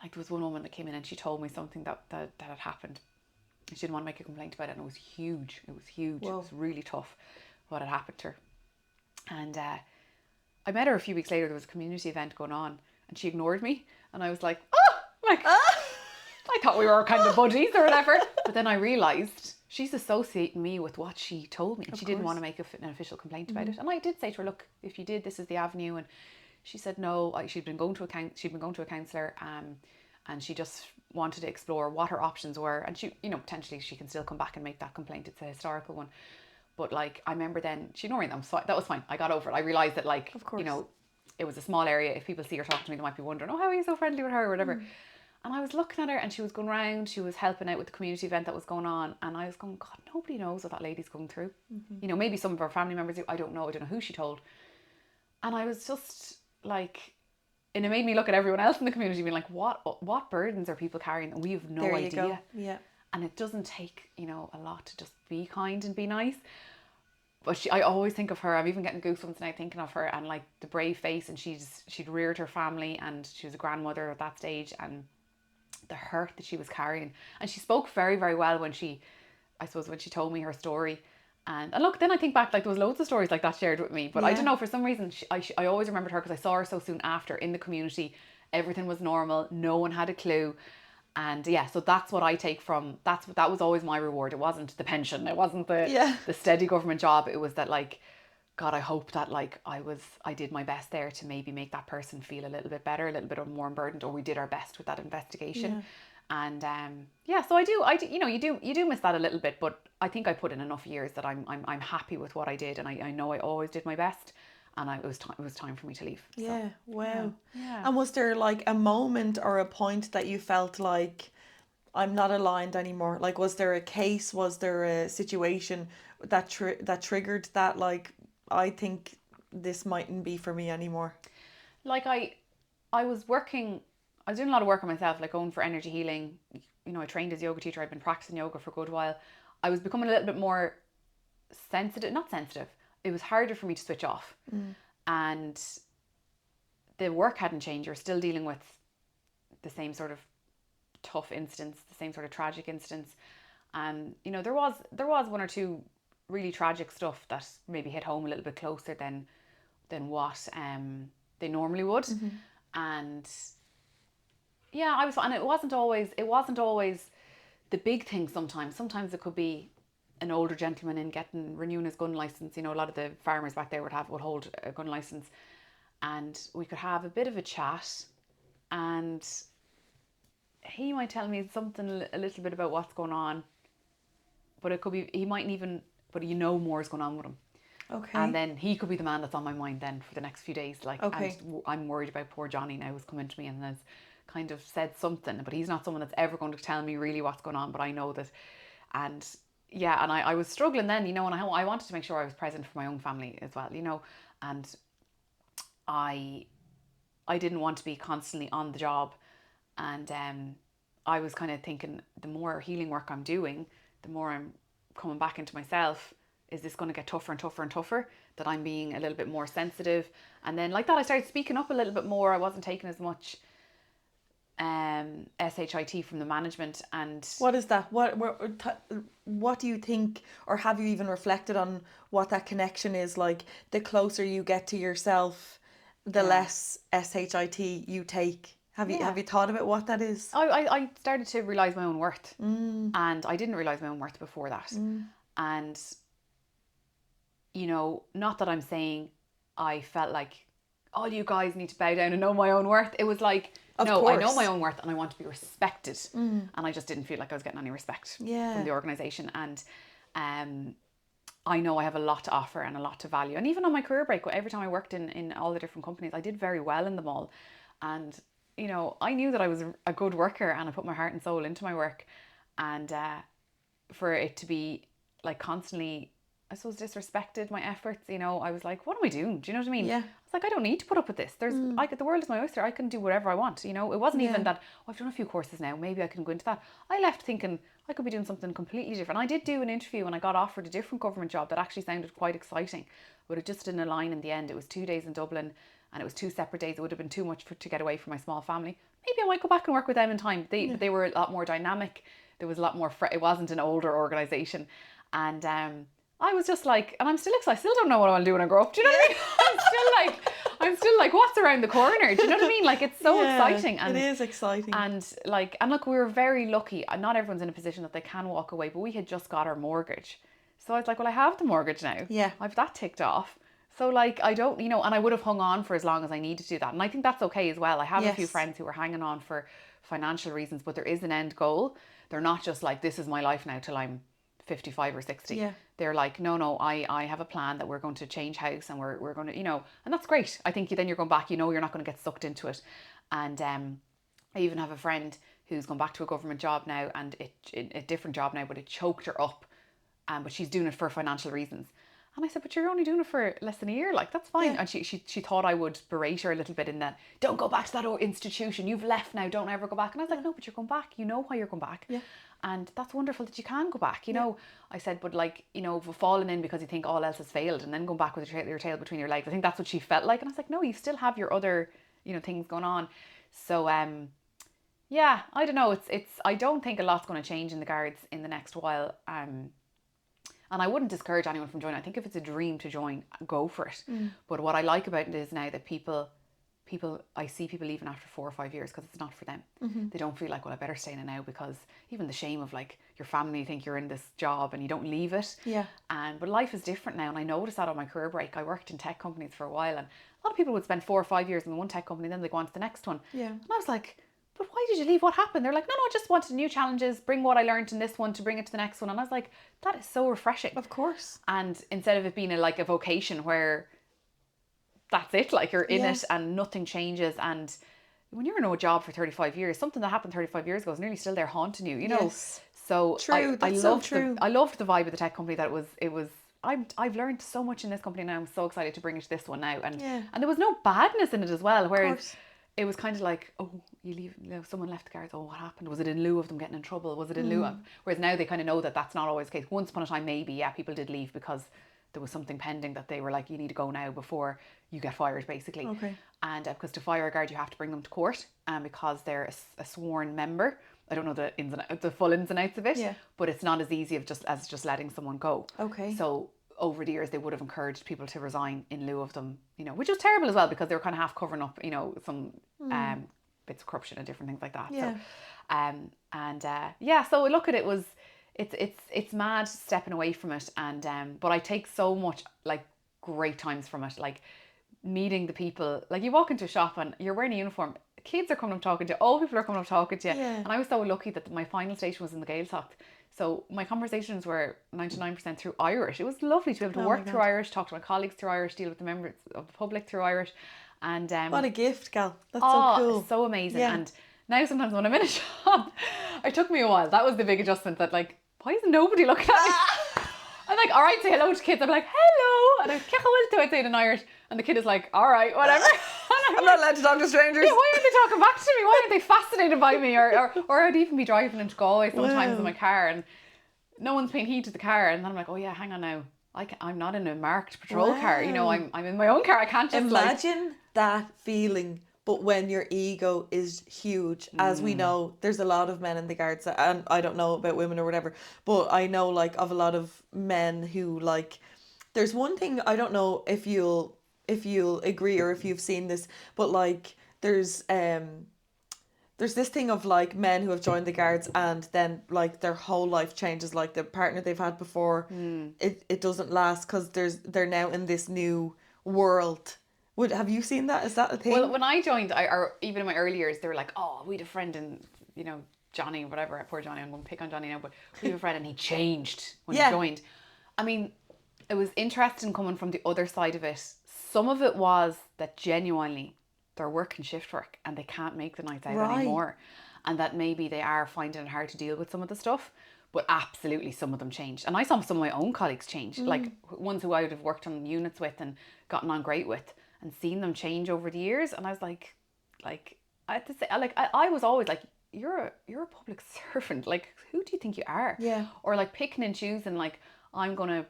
like, there was one woman that came in and she told me something that had happened. She didn't want to make a complaint about it, and it was huge. Whoa. It was really tough what had happened to her. And I met her a few weeks later. There was a community event going on, and she ignored me. And I was like, I thought we were kind of buddies or whatever. But then I realised she's associating me with what she told me. And she didn't want to make an official complaint about it. And I did say to her, look, if you did, this is the avenue. And she said no. She'd been going to a counsellor, and she just wanted to explore what her options were. And she, you know, potentially she can still come back and make that complaint. It's a historical one. But, like, I remember then she ignored me. That was fine. I got over it. I realised that, like, you know, it was a small area. If people see her talking to me, they might be wondering, oh, how are you so friendly with her or whatever. And I was looking at her, and she was going around, she was helping out with the community event that was going on. And I was going, God, nobody knows what that lady's going through. You know, maybe some of our family members do. I don't know who she told. And I was just like, and it made me look at everyone else in the community being like, what burdens are people carrying? And we have no There you idea. go. Yeah. And it doesn't take, you know, a lot to just be kind and be nice. But I always think of her. I'm even getting goosebumps now thinking of her, and like the brave face, and she'd reared her family, and she was a grandmother at that stage, and the hurt that she was carrying. And she spoke very, very well when she told me her story. And look, then I think back, like there was loads of stories like that shared with me, but I don't know, for some reason I always remembered her because I saw her so soon after in the community. Everything was normal, no one had a clue. And yeah, so that's what I take from that was always my reward. It wasn't the pension, it wasn't the steady government job. It was that, like, God, I hope that like I did my best there to maybe make that person feel a little bit better, a little bit more unburdened, or we did our best with that investigation. And so I do, you know, you do miss that a little bit, but I think I put in enough years that I'm happy with what I did, and I know I always did my best, and it was time for me to leave. Yeah, wow. Yeah. And was there like a moment or a point that you felt like, I'm not aligned anymore? Like, was there a case, was there a situation that triggered that, like, I think this mightn't be for me anymore? Like I was doing a lot of work on myself, like going for energy healing. You know, I trained as a yoga teacher. I'd been practicing yoga for a good while. I was becoming a little bit more not sensitive. It was harder for me to switch off. And the work hadn't changed. You're still dealing with the same sort of tough incidents, the same sort of tragic incidents. And, you know, there was one or two really tragic stuff that maybe hit home a little bit closer than what they normally would. And yeah, and it wasn't always the big thing. Sometimes it could be an older gentleman renewing his gun license. You know, a lot of the farmers back there would hold a gun license, and we could have a bit of a chat, and he might tell me something a little bit about what's going on, but it could be he mightn't even, but you know more is going on with him. Okay. And then he could be the man that's on my mind then for the next few days. Like, okay. And I'm worried about poor Johnny now, who's come into me and has kind of said something, but he's not someone that's ever going to tell me really what's going on, but I know that. And yeah, and I was struggling then, you know, and I wanted to make sure I was present for my own family as well, you know, and I didn't want to be constantly on the job. And I was kind of thinking, the more healing work I'm doing, the more I'm coming back into myself. Is this going to get tougher and tougher and tougher? That I'm being a little bit more sensitive. And then like that, I started speaking up a little bit more. I wasn't taking as much SHIT from the management. And what is that? What do you think, or have you even reflected on what that connection is? Like, the closer you get to yourself, the less SHIT you take. Have you thought about what that is? I started to realise my own worth. And I didn't realise my own worth before that. And, you know, not that I'm saying I felt like all you guys need to bow down and know my own worth. It was like, no, I know my own worth and I want to be respected. And I just didn't feel like I was getting any respect from the organisation. And I know I have a lot to offer and a lot to value. And even on my career break, every time I worked in all the different companies, I did very well in them all. And, you know, I knew that I was a good worker and I put my heart and soul into my work. And for it to be like constantly, I suppose, disrespected my efforts, you know, I was like, what am I doing? Do you know what I mean? Yeah. I was like, I don't need to put up with this. The world is my oyster. I can do whatever I want. You know, it wasn't even that, I've done a few courses now, maybe I can go into that. I left thinking I could be doing something completely different. I did do an interview and I got offered a different government job that actually sounded quite exciting, but it just didn't align in the end. It was 2 days in Dublin and it was 2 separate days. It would have been too much to get away from my small family. Maybe I might go back and work with them in time. They were a lot more dynamic. There was a lot more, it wasn't an older organisation. And I was just like, and I'm still excited. I still don't know what I want to do when I grow up. Do you know what I mean? I'm still like, what's around the corner? Do you know what I mean? Like, it's so exciting. And it is exciting. And look, we were very lucky. Not everyone's in a position that they can walk away, but we had just got our mortgage. So I was like, well, I have the mortgage now. Yeah. I've that ticked off. So like, I don't, you know, and I would have hung on for as long as I needed to do that. And I think that's okay as well. I have a few friends who are hanging on for financial reasons, but there is an end goal. They're not just like, this is my life now till I'm 55 or 60. Yeah. They're like, no, I have a plan that we're going to change house and we're going to, you know, and that's great. I think then you're going back, you know, you're not going to get sucked into it. And I even have a friend who's gone back to a government job now, and a different job now, but it choked her up, but she's doing it for financial reasons. And I said, but you're only doing it for less than a year, like, that's fine. And she thought I would berate her a little bit in that, don't go back to that institution, you've left now, don't ever go back. And I was like, no, but you're going back, you know why you're going back. And that's wonderful that you can go back, you know. I said, but like, you know, falling in because you think all else has failed and then going back with your tail between your legs. I think that's what she felt like. And I was like, no, you still have your other, you know, things going on. So, yeah, I don't know. I don't think a lot's going to change in the Guards in the next while. And I wouldn't discourage anyone from joining. I think if it's a dream to join, go for it. But what I like about it is now that I see people leaving after 4 or 5 years because it's not for them. They don't feel like, well, I better stay in it now, because even the shame of like your family think you're in this job and you don't leave it. But life is different now, and I noticed that on my career break. I worked in tech companies for a while, and a lot of people would spend 4 or 5 years in one tech company, then they go on to the next one. And I was like, but why did you leave? What happened? They're like, no, I just wanted new challenges, bring what I learned in this one to bring it to the next one. And I was like, that is so refreshing. Of course. And instead of it being a vocation where that's it, like you're in it and nothing changes. And when you're in a job for 35 years, something that happened 35 years ago is nearly still there haunting you, you know? So true. I loved the vibe of the tech company, that it was I've learned so much in this company now. I'm so excited to bring it to this one now. And there was no badness in it as well, whereas it was kind of like, oh, you leave, you know, someone left the Guards, oh, what happened? Was it in lieu of them getting in trouble? Was it in lieu of? Whereas now they kind of know that that's not always the case. Once upon a time, maybe, people did leave because there was something pending that they were like, you need to go now before you get fired, basically. And because to fire a guard, you have to bring them to court, because they're a sworn member. I don't know the full ins and outs of it, but it's not as easy as just letting someone go. So over the years, they would have encouraged people to resign in lieu of them, you know, which was terrible as well, because they were kind of half covering up, you know, some bits of corruption and different things like that. So, so look at it, it's mad stepping away from it, and but I take so much like great times from it, like meeting the people. Like you walk into a shop and you're wearing a uniform, kids are coming up talking to you, old people are coming up talking to you, and I was so lucky that my final station was in the Gaeltacht. So my conversations were 99% through Irish. It was lovely to be able to work through Irish, talk to my colleagues through Irish, deal with the members of the public through Irish. And what a gift, gal. That's so cool. So amazing. And now sometimes when I'm in a shop, it took me a while. That was the big adjustment, that like, why is nobody looking at me? I'm like, all right, say hello to kids. I'm like, hello. And I'd say it in Irish. And the kid is like, all right, whatever. I'm not allowed to talk to strangers. Yeah, why aren't they talking back to me? Why aren't they fascinated by me? Or I'd even be driving into Galway sometimes in my car, and no one's paying heed to the car. And then I'm like, oh yeah, hang on now. I'm not in a marked patrol car. You know, I'm in my own car. I can't just imagine that feeling. But when your ego is huge, as we know, there's a lot of men in the Guards, and I don't know about women or whatever, but I know like of a lot of men who like, there's one thing, I don't know if you'll agree or if you've seen this, but like there's this thing of like men who have joined the Guards and then like their whole life changes, like the partner they've had before, it doesn't last because they're now in this new world. Have you seen that? Is that a thing? Well, when I joined, or even in my early years, they were like, oh, we had a friend and, you know, Johnny, whatever, poor Johnny, I'm going to pick on Johnny now, but we have a friend and he changed when he joined. I mean, it was interesting coming from the other side of it. Some of it was that genuinely they're working shift work and they can't make the nights out anymore. And that maybe they are finding it hard to deal with some of the stuff. But absolutely some of them changed. And I saw some of my own colleagues change, like ones who I would have worked on units with and gotten on great with, and seen them change over the years. And I was like I had to say, I was always like, you're a public servant. Like, who do you think you are? Yeah. Or like picking and choosing, like I'm gonna,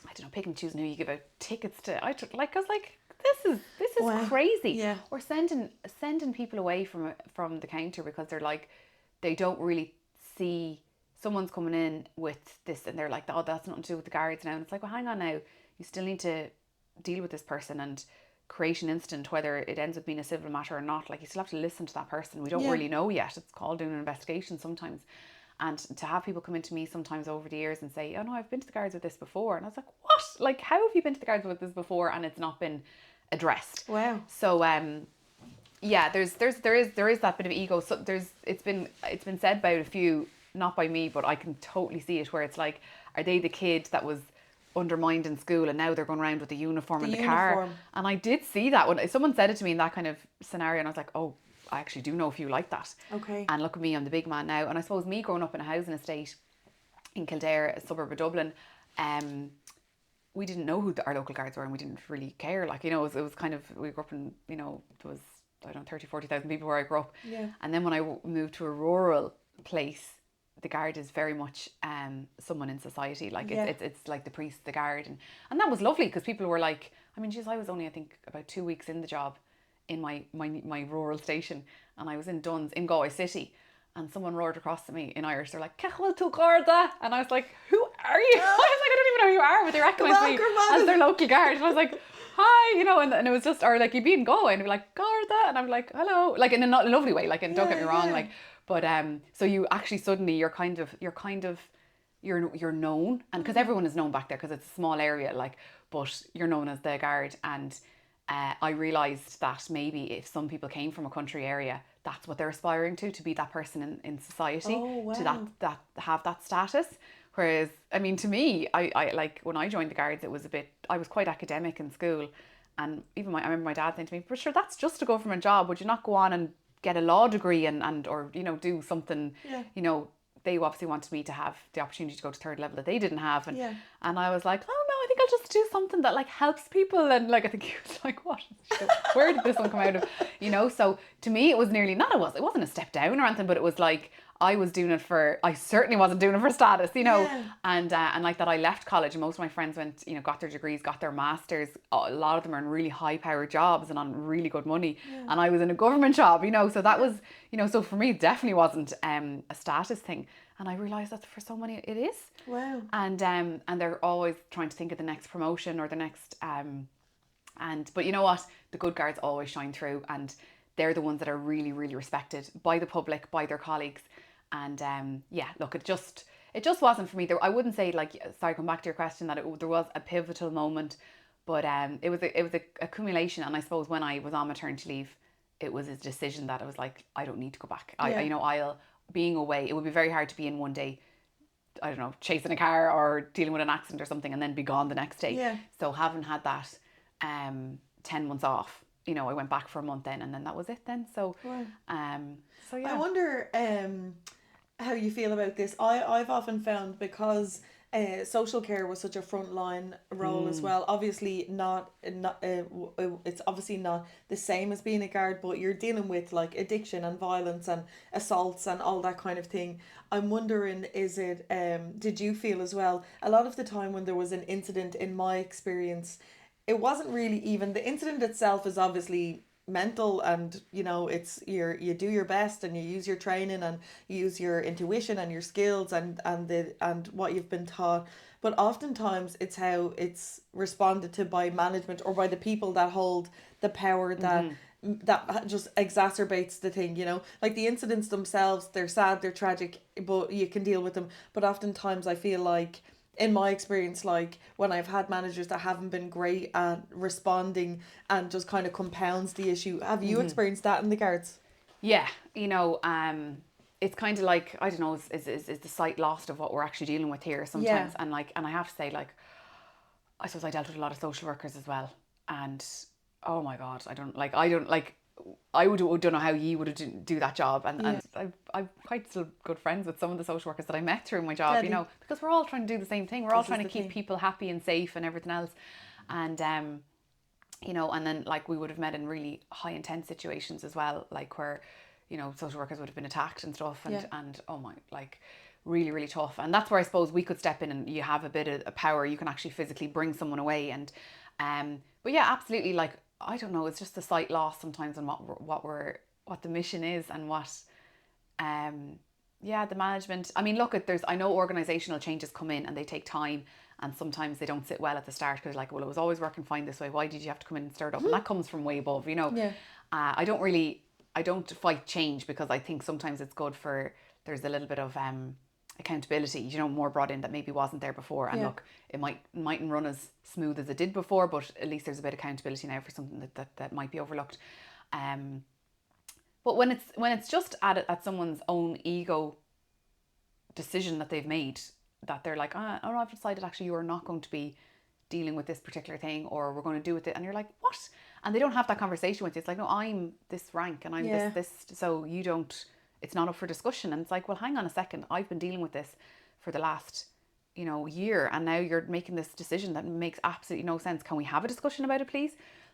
I don't know, picking and choosing who you give out tickets to. I was like, this is crazy. Yeah. Or sending people away from the counter because they're like, they don't really see someone's coming in with this and they're like, oh, that's nothing to do with the Guards now. And it's like, well, hang on now, you still need to deal with this person and create an incident, whether it ends up being a civil matter or not. Like, you still have to listen to that person. We don't really know yet. It's called doing an investigation sometimes. And to have people come into me sometimes over the years and say, oh no, I've been to the Guards with this before. And I was like, what? Like, how have you been to the Guards with this before and it's not been addressed? Wow. So yeah, there is that bit of ego. So it's been said about a few, not by me, but I can totally see it, where it's like, are they the kid that was undermined in school and now they're going around with the uniform in the car? And I did see that when someone said it to me in that kind of scenario, and I was like, oh, I actually do know a few like that. Okay. And look at me, I'm the big man now. And I suppose me growing up in a housing estate in Kildare, a suburb of Dublin, we didn't know who our local guards were, and we didn't really care. Like, it was kind of, we grew up in, there was, I don't know, 30, 40,000 people where I grew up. Yeah. And then when I moved to a rural place, the guard is very much someone in society. Like, it's like the priest, the guard. And that was lovely, because people were like, I mean, geez, I was only, I think, about 2 weeks in the job in my rural station, and I was in Duns, in Galway City. And someone roared across to me in Irish. They're like, "Cehil tú Garda?" And I was like, "Who are you?" I was like, "I don't even know who you are," but they recognised me as their local guard. And I was like, "Hi," and it was just, or like, you'd be in Galway and you'd be like, "Garda," and I'm like, "Hello," like in a not lovely way, like, and don't get me wrong, like, but so you actually suddenly you're known, and because everyone is known back there because it's a small area, like, but you're known as the guard. And I realised that maybe if some people came from a country area, that's what they're aspiring to be that person in society, to that have that status. Whereas, I mean, to me, I like, when I joined the guards, it was a bit, I was quite academic in school, and even I remember my dad saying to me, "But sure, that's just a government job. Would you not go on and get a law degree and or do something?" They obviously wanted me to have the opportunity to go to third level that they didn't have, and I was like, "Oh no, I think I'll just do something that like helps people." And like, I think he was like, "What? Where did this one come out of?" So to me, it was nearly it wasn't a step down or anything, but it was like, I was doing it for, I certainly wasn't doing it for status, and like that, I left college, and most of my friends went, got their degrees, got their masters. A lot of them are in really high powered jobs and on really good money, and I was in a government job, so that was, so for me, it definitely wasn't a status thing. And I realised that for so many it is. Wow. And they're always trying to think of the next promotion or the next but you know what, the good guards always shine through, and they're the ones that are really, really respected by the public, by their colleagues. And look, it just wasn't for me. I wouldn't say, like, sorry, come back to your question, that there was a pivotal moment, but it was a accumulation. And I suppose when I was on maternity leave, it was a decision that I was like, I don't need to go back. I'll being away, it would be very hard to be in one day, I don't know, chasing a car or dealing with an accident or something, and then be gone the next day. Yeah. So having had that 10 months off, I went back for a month then, and then that was it then. So so yeah. I wonder how you feel about this. I've often found, because social care was such a frontline role as well. Obviously it's obviously not the same as being a guard, but you're dealing with like addiction and violence and assaults and all that kind of thing. I'm wondering, is it did you feel as well, a lot of the time when there was an incident, in my experience, it wasn't really even the incident itself is obviously mental, and it's you do your best and you use your training and you use your intuition and your skills and what you've been taught, but oftentimes it's how it's responded to by management or by the people that hold the power that just exacerbates the thing. Like the incidents themselves, they're sad, they're tragic, but you can deal with them. But oftentimes I feel like, in my experience, like when I've had managers that haven't been great at responding, and just kind of compounds the issue. Have you experienced that in the guards? Yeah, it's kind of like, I don't know, is the sight lost of what we're actually dealing with here sometimes. And I have to say, like, I suppose I dealt with a lot of social workers as well, and oh my God, I don't know how you would do that job, and I'm quite still good friends with some of the social workers that I met through my job, because we're all trying to do the same thing. We're all trying to keep people happy and safe and everything else, and and then, like, we would have met in really high intense situations as well, like where social workers would have been attacked and stuff, and oh my, like, really, really tough. And that's where I suppose we could step in, and you have a bit of power. You can actually physically bring someone away, and but yeah, absolutely, like, I don't know, it's just the sight lost sometimes on what the mission is, and what the management. I mean, look, I know organisational changes come in and they take time, and sometimes they don't sit well at the start, because like, well, it was always working fine this way, why did you have to come in and stir it up? And that comes from way above, I don't fight change, because I think sometimes it's good for, there's a little bit of accountability, more brought in that maybe wasn't there before. And look, it mightn't run as smooth as it did before, but at least there's a bit of accountability now for something that might be overlooked. But when it's just at someone's own ego decision that they've made, that they're like, oh, I've decided actually you are not going to be dealing with this particular thing, or we're going to do with it, and you're like, what? And they don't have that conversation with you. It's like, no, I'm this rank and I'm this, so you don't, it's not up for discussion. And it's like, well, hang on a second. I've been dealing with this for the last, year, and now you're making this decision that makes absolutely no sense. Can we have a discussion about it, please?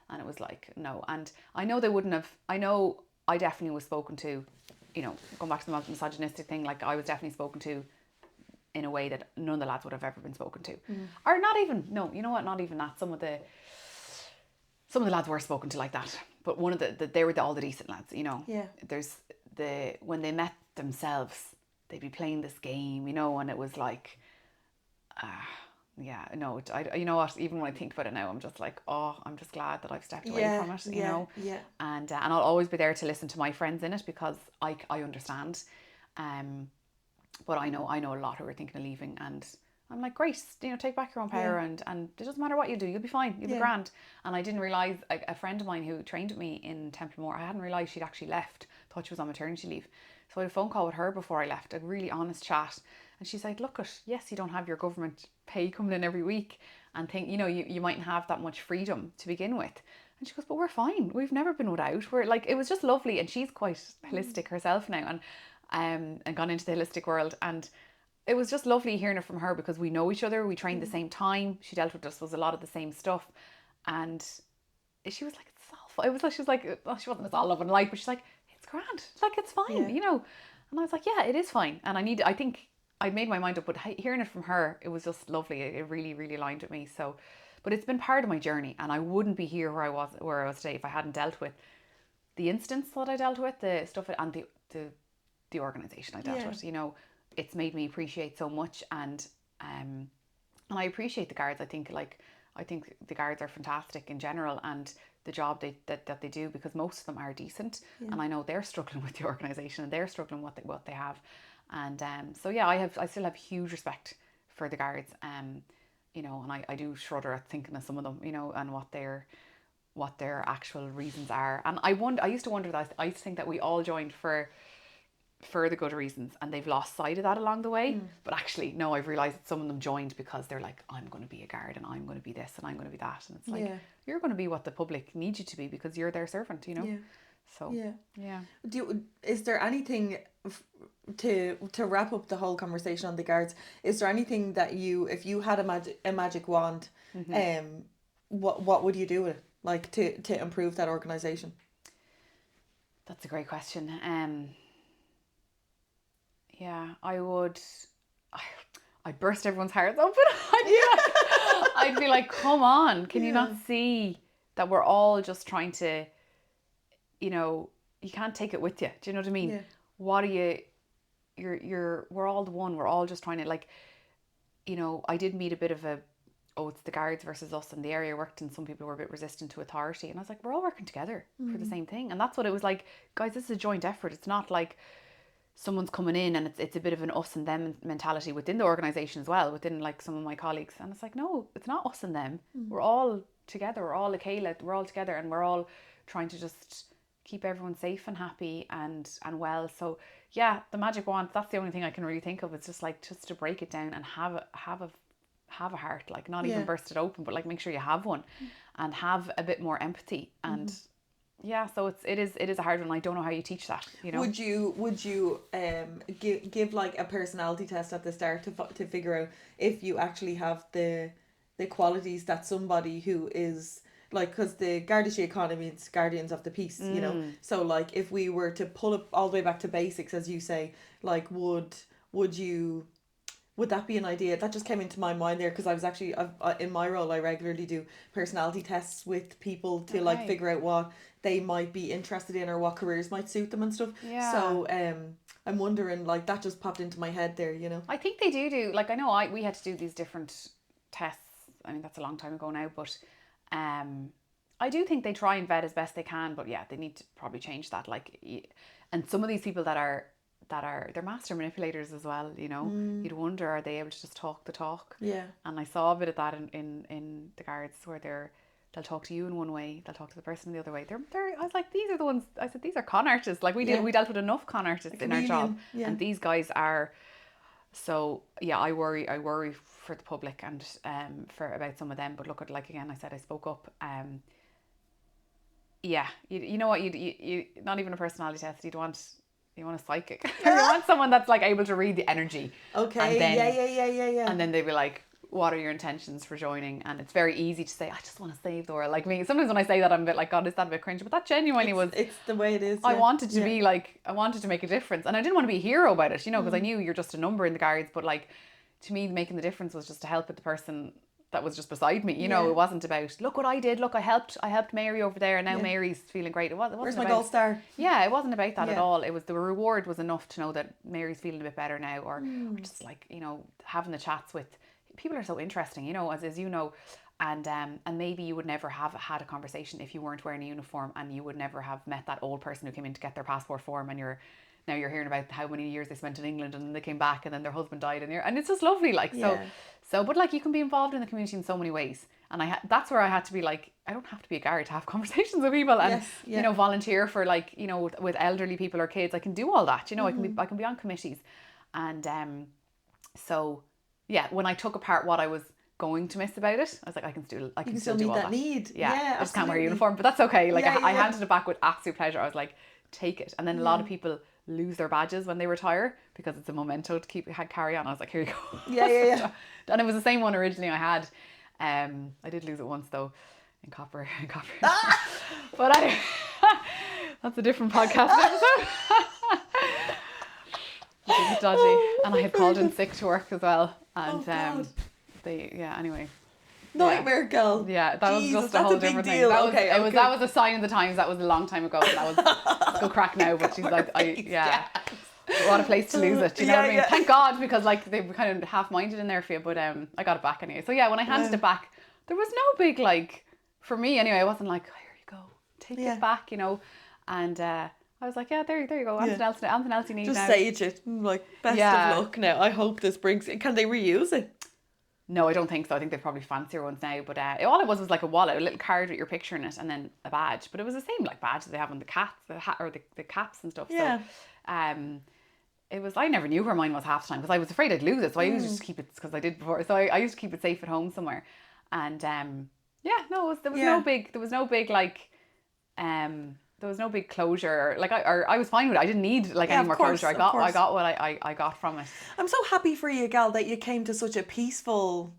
And it was like, no. And I know they wouldn't have, I know I definitely was spoken to, going back to the misogynistic thing, like I was definitely spoken to in a way that none of the lads would have ever been spoken to. Or not even, no, you know what, not even that. Some of the lads were spoken to like that. But one of they were all the decent lads, Yeah. There's when they met themselves, they'd be playing this game, and it was like, you know what, even when I think about it now, I'm just like, oh, I'm just glad that I've stepped away from it, Yeah. And I'll always be there to listen to my friends in it, because I understand, but I know a lot who are thinking of leaving, and I'm like, great, take back your own power, and it doesn't matter what you do, you'll be fine, you'll be grand. And I didn't realise, a friend of mine who trained with me in Templemore, I hadn't realised she'd actually left, thought she was on maternity leave. So I had a phone call with her before I left, a really honest chat. And she said, look, yes, you don't have your government pay coming in every week, and think, you mightn't have that much freedom to begin with. And she goes, but we're fine. We've never been without. We're like, it was just lovely. And she's quite holistic herself now, and gone into the holistic world. And it was just lovely hearing it from her, because we know each other. We trained the same time. She dealt with us was a lot of the same stuff. And she was like, it's all fine. It was like, she was like, oh, she wasn't it's all love and light, but she's like, it's grand. Like, it's fine, And I was like, yeah, it is fine. And I think I made my mind up, but hearing it from her, it was just lovely. It really, really aligned with me. So, but it's been part of my journey, and I wouldn't be here where I was today if I hadn't dealt with the instance that I dealt with, the stuff, and the organisation I dealt with. It's made me appreciate so much, and I appreciate the guards. I think the guards are fantastic in general, and the job that they do, because most of them are decent, and I know they're struggling with the organisation, and they're struggling with what they have. And so yeah, I still have huge respect for the guards, and I do shudder at thinking of some of them, and what their actual reasons are. And I used to wonder that. I used to think that we all joined for the good reasons, and they've lost sight of that along the way. But actually, no, I've realised that some of them joined because they're like, I'm going to be a guard, and I'm going to be this, and I'm going to be that, and it's like, you're going to be what the public needs you to be, because you're their servant, So yeah. Is there anything to wrap up the whole conversation on the guards? Is there anything that if you had a magic wand, what would you do with it, like to improve that organisation? That's a great question. Yeah, I would. I'd burst everyone's hearts open. I'd be like, come on, can you not see that we're all just trying to, you can't take it with you. Do you know what I mean? What are we're all the one. We're all just trying to, like, I did meet a bit of it's the guards versus us in the area I worked in. Some people were a bit resistant to authority, and I was like, we're all working together for the same thing. And that's what it was like, guys, this is a joint effort. It's not like someone's coming in and it's a bit of an us and them mentality within the organisation as well, within like some of my colleagues. And it's like, no, it's not us and them. We're all together. We're all a Kayla. We're all together, and we're all trying to just keep everyone safe and happy and well. So yeah, the magic wand, that's the only thing I can really think of. It's just like, just to break it down and have a heart, like not even burst it open, but like make sure you have one, and have a bit more empathy. And yeah, so it is a hard one. I don't know how you teach that, Would you give like a personality test at the start to figure out if you actually have the qualities that somebody who is like, because the Garda Siochana means guardians of the peace, so like if we were to pull it all the way back to basics, as you say, like would that be an idea? That just came into my mind there, because I was actually in my role I regularly do personality tests with people to like figure out what they might be interested in or what careers might suit them and stuff. So I'm wondering, like, that just popped into my head there, I think they do like, I know we had to do these different tests. I mean, that's a long time ago now, but I do think they try and vet as best they can, but yeah, they need to probably change that. Like, and some of these people that are they're master manipulators as well, you'd wonder, are they able to just talk the talk? And I saw a bit of that in the guards, where they'll talk to you in one way, they'll talk to the person the other way. They're I was like, these are the ones. I said, these are con artists. Like we dealt with enough con artists in our job, and these guys are. So yeah, I worry for the public and for about some of them. But look at, like, again, I said I spoke up. Yeah, you know what, you not even a personality test, you want a psychic. Or you want someone that's like able to read the energy. Okay, And then, yeah. and then they'd be like, what are your intentions for joining? And it's very easy to say, I just want to save the world. Like me, sometimes when I say that, I'm a bit like, God, is that a bit cringe? But that genuinely was, It's the way it is. I Yeah. wanted to be like, I wanted to make a difference. And I didn't want to be a hero about it, you know, because I knew you're just a number in the Guards. But like, to me, making the difference was just to help with the person that was just beside me. You know, it wasn't about, look what I did. Look, I helped Mary over there, and now Mary's feeling great. It wasn't Where's my about, gold star? Yeah, it wasn't about that at all. It was, the reward was enough to know that Mary's feeling a bit better now, or just like, you know, having the chats with people are so interesting, you know, as you know, and maybe you would never have had a conversation if you weren't wearing a uniform, and you would never have met that old person who came in to get their passport form, and you're hearing about how many years they spent in England, and then they came back, and then their husband died, and it's just lovely, like, so, but like, you can be involved in the community in so many ways, and that's where I had to be like, I don't have to be a guard to have conversations with people, and you know, volunteer for, like, you know, with elderly people or kids. I can do all that, you know. I can be on committees, and so yeah, when I took apart what I was going to miss about it, I was like, I can still do meet all that that. need. Yeah, I just can't wear a uniform, but that's okay. Like, I handed it back with absolute pleasure. I was like, take it. And then a lot of people lose their badges when they retire because it's a memento to carry on. I was like, here you go. Yeah. And it was the same one originally I had. I did lose it once though, in copper. But that's a different podcast episode. It was dodgy, and I had called in sick to work as well, and anyway. Nightmare girl. Yeah, that was just a that's whole a big different deal. thing. That was a sign of the times. That was a long time ago. And that was, let's go crack now. But she's like, what a place to lose it. Do you know what I mean? Thank God, because like, they were kind of half-minded in there for you. But I got it back anyway. So yeah, when I handed it back, there was no big, like, for me anyway, I wasn't like, oh, here you go, take it back, you know. And I was like, yeah, there you go. Anything else you need just now? sage it. Like, best of luck now. I hope this brings it. Can they reuse it? No, I don't think so. I think they've probably fancier ones now. But all it was like a wallet, a little card with your picture in it, and then a badge. But it was the same like badge that they have on the cats, the caps and stuff. Yeah. So, it was. I never knew where mine was half the time because I was afraid I'd lose it. So I used to just keep it, because I did before. So I used to keep it safe at home somewhere. And there was no big. There was no big like. There was no big closure. Like I was fine with it. I didn't need like any more closure. I got what I got from it. I'm so happy for you, gal, that you came to such a peaceful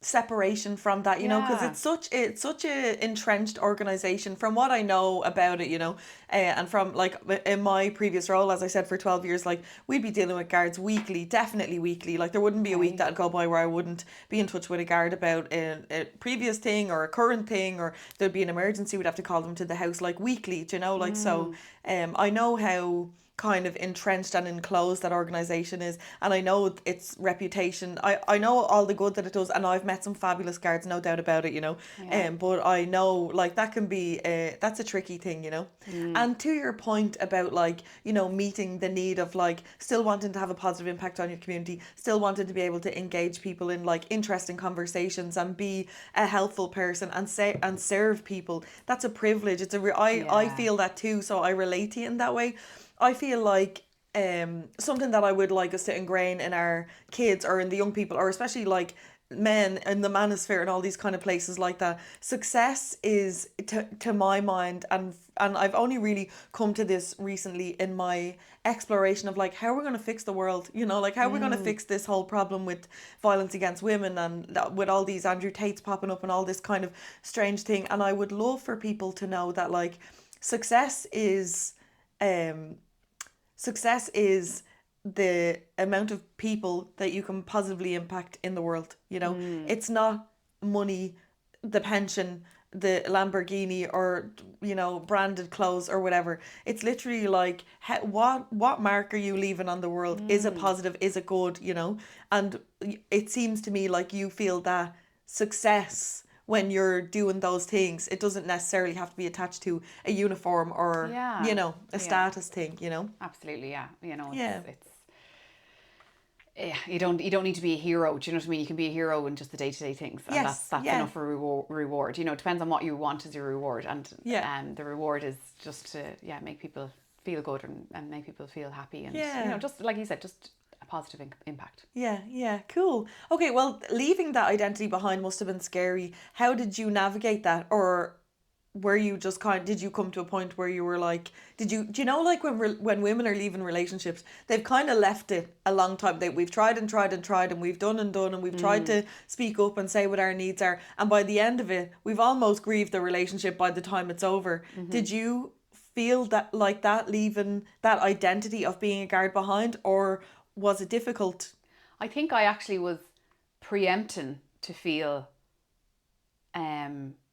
separation from that, you know, because it's such a entrenched organization from what I know about it, you know, and from like in my previous role, as I said, for 12 years, like we'd be dealing with guards weekly, definitely weekly. Like there wouldn't be a week that'd go by where I wouldn't be in touch with a guard about a previous thing or a current thing, or there'd be an emergency, we'd have to call them to the house like weekly, do you know, like so I know how kind of entrenched and enclosed that organisation is, and I know its reputation. I know all the good that it does, and I've met some fabulous guards, no doubt about it, you know. But I know like that can be that's a tricky thing, you know. And to your point about like, you know, meeting the need of like still wanting to have a positive impact on your community, still wanting to be able to engage people in like interesting conversations and be a helpful person and serve people. That's a privilege. I feel that too, so I relate to it in that way. I feel like something that I would like us to ingrain in our kids or in the young people, or especially like men in the manosphere and all these kind of places like that. Success is, to my mind, and I've only really come to this recently in my exploration of like how we're going to fix the world, you know, like how we're going to fix this whole problem with violence against women, and with all these Andrew Tates popping up and all this kind of strange thing. And I would love for people to know that like success is the amount of people that you can positively impact in the world, you know. It's not money, the pension, the Lamborghini, or, you know, branded clothes or whatever. It's literally like what mark are you leaving on the world? Is it positive? Is it good? You know. And it seems to me like you feel that success when you're doing those things, it doesn't necessarily have to be attached to a uniform or, you know, a status thing, you know. Absolutely, yeah. You know, you don't need to be a hero. Do you know what I mean? You can be a hero in just the day-to-day things, and that's enough for reward. You know, it depends on what you want as your reward, and the reward is just to make people feel good and make people feel happy, and you know, just like you said, just a positive impact. Yeah, cool. Okay, well, leaving that identity behind must have been scary. How did you navigate that, or were you just did you come to a point where you were like, do you know, like when women are leaving relationships, they've kind of left it a long time. We've tried and tried and tried, and we've done and done, and we've tried to speak up and say what our needs are, and by the end of it, we've almost grieved the relationship by the time it's over. Did you feel that, like that, leaving that identity of being a guard behind, or was it difficult? I think I actually was preempting to feel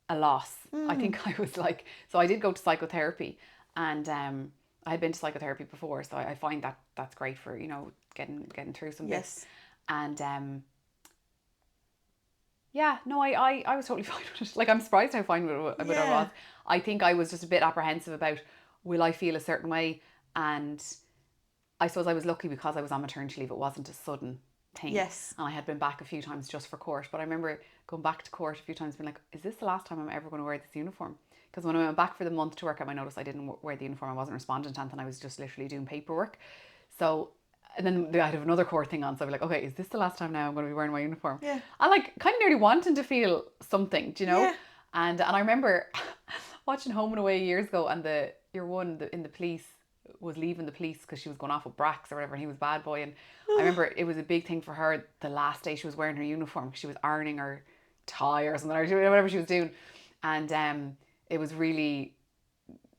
a loss. I think I was like, so I did go to psychotherapy, and I had been to psychotherapy before, so I find that that's great for, you know, getting through some bits. And yeah, no, I was totally fine with it. Like, I'm surprised how fine with it I was. I think I was just a bit apprehensive about, will I feel a certain way? And I suppose I was lucky because I was on maternity leave. It wasn't a sudden thing. Yes. And I had been back a few times just for court. But I remember going back to court a few times being like, is this the last time I'm ever going to wear this uniform? Because when I went back for the month to work at my notice, I didn't wear the uniform. I wasn't responding to anything. I was just literally doing paperwork. So, and then I had another court thing on. So I was like, okay, is this the last time now I'm going to be wearing my uniform? Yeah. I like kind of nearly wanting to feel something, do you know? Yeah. And I remember watching Home and Away years ago, and your one in the police was leaving the police because she was going off with Brax or whatever, and he was bad boy. And I remember it was a big thing for her the last day she was wearing her uniform because she was ironing her tie or something, or whatever she was doing. And it was really,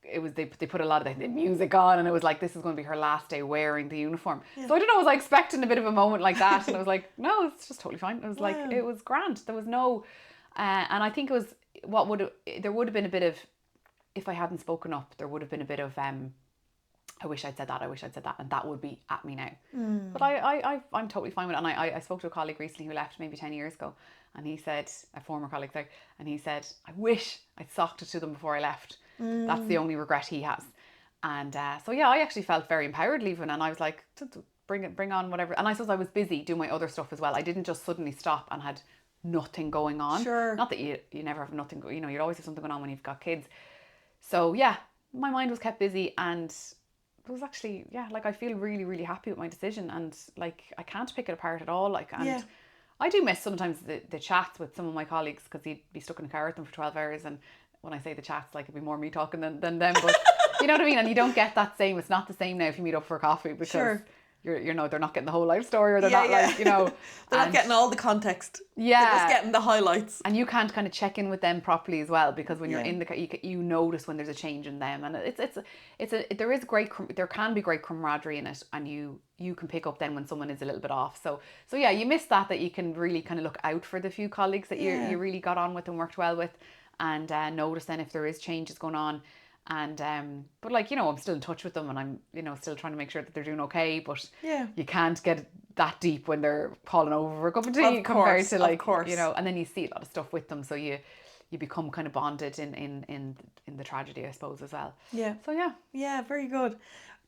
it was, they put a lot of the music on, and it was like, this is going to be her last day wearing the uniform. So I don't know, was I expecting a bit of a moment like that? And I was like, no, it's just totally fine. It was like, it was grand. There was no, and I think it was, there would have been a bit of, if I hadn't spoken up, there would have been a bit of, I wish I'd said that, and that would be at me now. But I'm totally fine with it. And I spoke to a colleague recently who left maybe 10 years ago, and he said, a former colleague there, and he said, I wish I'd socked it to them before I left. That's the only regret he has. And so yeah, I actually felt very empowered leaving, and I was like, bring on whatever. And I suppose I was busy doing my other stuff as well. I didn't just suddenly stop and had nothing going on. Sure. Not that you never have nothing, you know, you'd always have something going on when you've got kids. So yeah, my mind was kept busy, and it was actually, yeah, like I feel really, really happy with my decision, and like I can't pick it apart at all. Like, and I do miss sometimes the chats with some of my colleagues, because you'd be stuck in a car with them for 12 hours, and when I say the chats, like it'd be more me talking than them, but you know what I mean? And you don't get that same, it's not the same now if you meet up for a coffee, because you know, they're not getting the whole life story, or they're not like, you know. They're not getting all the context. Yeah. They're just getting the highlights. And you can't kind of check in with them properly as well, because when you're in the car, you notice when there's a change in them, and there can be great camaraderie in it, and you can pick up then when someone is a little bit off. So yeah, you miss that you can really kind of look out for the few colleagues that you really got on with and worked well with, and notice then if there is changes going on. And but like, you know, I'm still in touch with them, and I'm, you know, still trying to make sure that they're doing okay, but you can't get that deep when they're falling over for a cup of tea compared to, like, you know, and then you see a lot of stuff with them, so you become kind of bonded in the tragedy, I suppose, as well. So yeah, very good.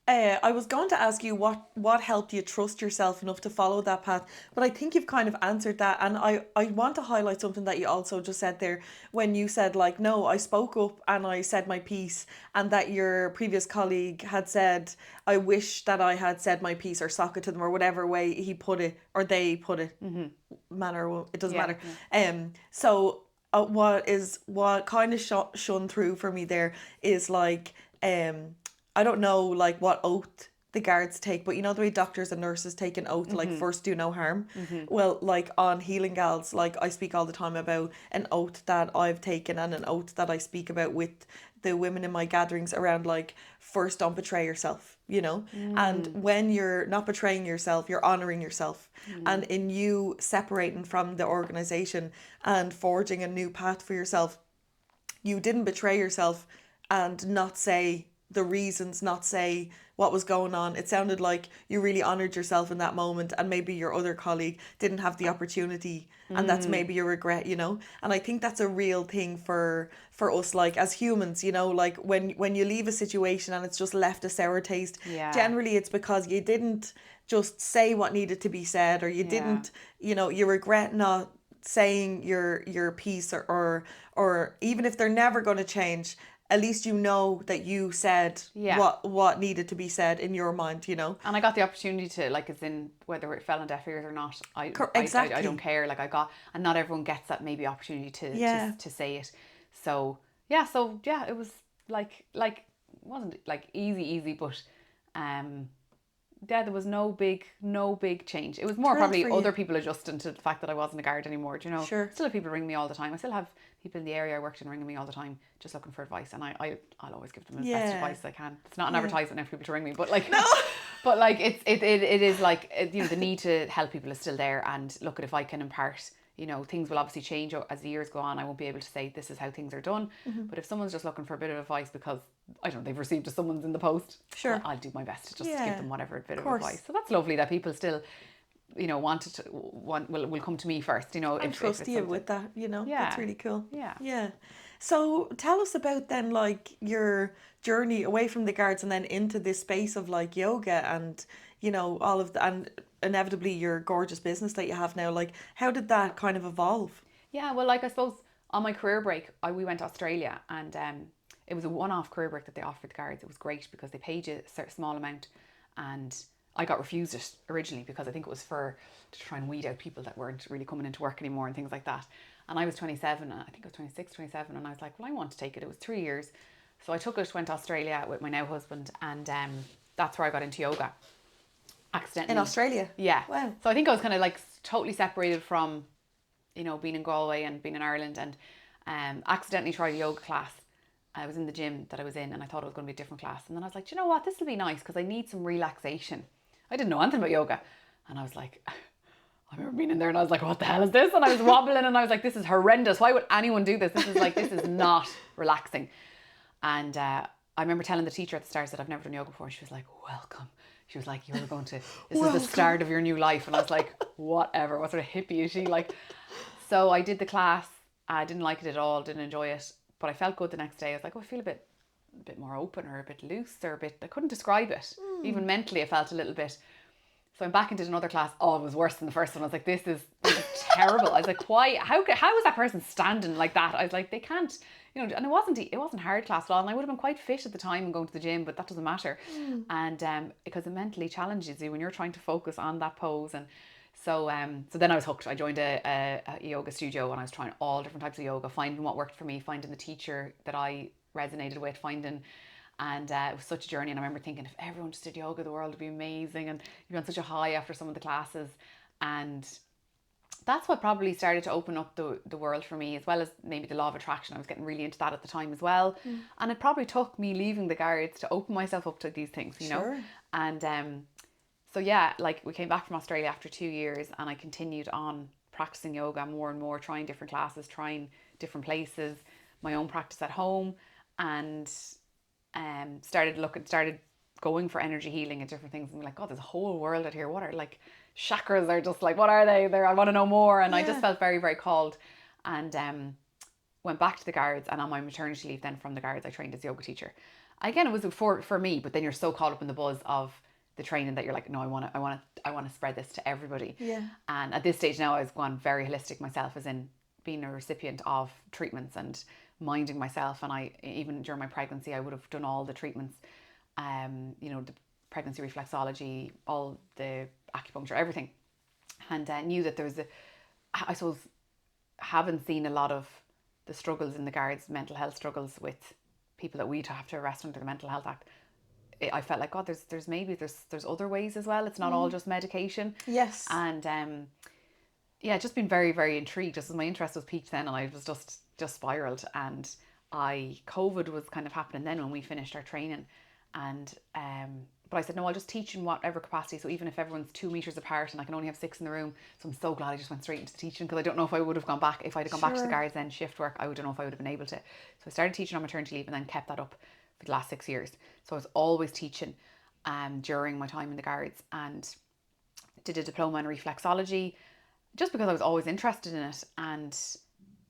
I was going to ask you what helped you trust yourself enough to follow that path, but I think you've kind of answered that. And I want to highlight something that you also just said there, when you said, like, no, I spoke up and I said my piece, and that your previous colleague had said, I wish that I had said my piece, or sock it to them, or whatever way he put it, or they put it, matter, it doesn't matter. So what kind of shone through for me there is, like, I don't know, like, what oath the guards take, but you know the way doctors and nurses take an oath, like, first do no harm. Well, like, on Healing Gals, like, I speak all the time about an oath that I've taken, and an oath that I speak about with the women in my gatherings around, like, first don't betray yourself, you know. And when you're not betraying yourself, you're honouring yourself. And in you separating from the organisation and forging a new path for yourself, you didn't betray yourself and not say the reasons, not say what was going on. It sounded like you really honoured yourself in that moment, and maybe your other colleague didn't have the opportunity, and that's maybe your regret, you know. And I think that's a real thing for us, like, as humans, you know, like when you leave a situation and it's just left a sour taste, generally it's because you didn't just say what needed to be said, or you didn't, you know, you regret not saying your piece, or even if they're never going to change, at least you know that you said what needed to be said in your mind, you know. And I got the opportunity to, like, as in whether it fell on deaf ears or not, I don't care. Like, and not everyone gets that maybe opportunity to say it. So yeah, so yeah, it was like wasn't like easy, but yeah, there was no big change. It was more Thrilled probably for other you. people adjusting to the fact that I wasn't a guard anymore. Do you know? Sure. Still have people ring me all the time. I still have people in the area I worked in ringing me all the time, just looking for advice, and I'll always give them the best Yeah. advice I can. It's not an Yeah. advertisement for people to ring me, but like, No. but like it is like you know, the need to help people is still there, and look at if I can impart. You know, things will obviously change as the years go on. I won't be able to say this is how things are done. But if someone's just looking for a bit of advice because I don't know, they've received a summons in the post, Sure. I'll do my best to just give Yeah. them whatever bit Of of course. advice. So that's lovely that people still, you know, will come to me first. You know, And if trust it's you something. with that, you know. Yeah. That's really cool. Yeah. Yeah. So tell us about then like your journey away from the guards and then into this space of like yoga and, you know, all of the, and inevitably your gorgeous business that you have now. Like, how did that kind of evolve? Yeah, well, like I suppose on my career break, we went to Australia, and it was a one-off career break that they offered the guards. It was great because they paid you a small amount, and I got refused it originally because I think it was to try and weed out people that weren't really coming into work anymore and things like that. And I was 27, and I think I was 26, 27, and I was like, well, I want to take it. It was 3 years. So I took it, went to Australia with my now husband, and that's where I got into yoga accidentally. In Australia? Yeah. Wow. So I think I was kind of like totally separated from, you know, being in Galway and being in Ireland, and accidentally tried a yoga class. I was in the gym that I was in, and I thought it was going to be a different class. And then I was like, do you know what? This will be nice because I need some relaxation. I didn't know anything about yoga. And I was like, I remember being in there and I was like, what the hell is this? And I was wobbling and I was like, this is horrendous. Why would anyone do this? This is not relaxing. And I remember telling the teacher at the start that I've never done yoga before. She was like, welcome. She was like, this is the start of your new life. And I was like, whatever, what sort of hippie is she? Like, so I did the class. I didn't like it at all, didn't enjoy it. But I felt good the next day. I was like, oh, I feel a bit more open or a bit loose or I couldn't describe it. Even mentally, I felt a little bit. So I'm back into another class. Oh, it was worse than the first one. I was like, this is terrible. I was like, why? How is that person standing like that? I was like, they can't, you know. And it wasn't hard class at all. And I would have been quite fit at the time and going to the gym, but that doesn't matter. And because it mentally challenges you when you're trying to focus on that pose. And so then I was hooked. I joined a yoga studio and I was trying all different types of yoga, finding what worked for me, finding the teacher that I resonated with, and it was such a journey. And I remember thinking, if everyone just did yoga, the world would be amazing. And you'd be on such a high after some of the classes. And that's what probably started to open up the world for me, as well as maybe the law of attraction. I was getting really into that at the time as well. And it probably took me leaving the guards to open myself up to these things, you know. And so yeah, like we came back from Australia after 2 years and I continued on practicing yoga more and more, trying different classes, trying different places, my own practice at home, and started going for energy healing and different things, and like, God, there's a whole world out here. What are like chakras? Are just like, what are they? There, I want to know more. And I just felt very, very called, and went back to the guards. And on my maternity leave, then from the guards, I trained as a yoga teacher. Again, it was for me, but then you're so caught up in the buzz of the training that you're like, no, I want to spread this to everybody. Yeah. And at this stage now, I've gone very holistic myself, as in being a recipient of treatments and minding myself. And I, even during my pregnancy, I would have done all the treatments, you know, the pregnancy reflexology, all the acupuncture, everything. And knew that there was I suppose, haven't seen a lot of the struggles in the guards, mental health struggles with people that we'd have to arrest under the Mental Health Act. I felt like, God, there's other ways as well. It's not all just medication. Yes. And yeah, just been very, very intrigued. Just as my interest was peaked then, and I was just spiraled. And COVID was kind of happening then when we finished our training, and but I said, no, I'll just teach in whatever capacity. So even if everyone's 2 meters apart and I can only have 6 in the room, so I'm so glad I just went straight into teaching, because I don't know if I would have gone back. If I'd have gone back to the guards then shift work, I don't know if I would have been able to. So I started teaching on maternity leave and then kept that up for the last 6 years. So I was always teaching during my time in the guards, and did a diploma in reflexology just because I was always interested in it. And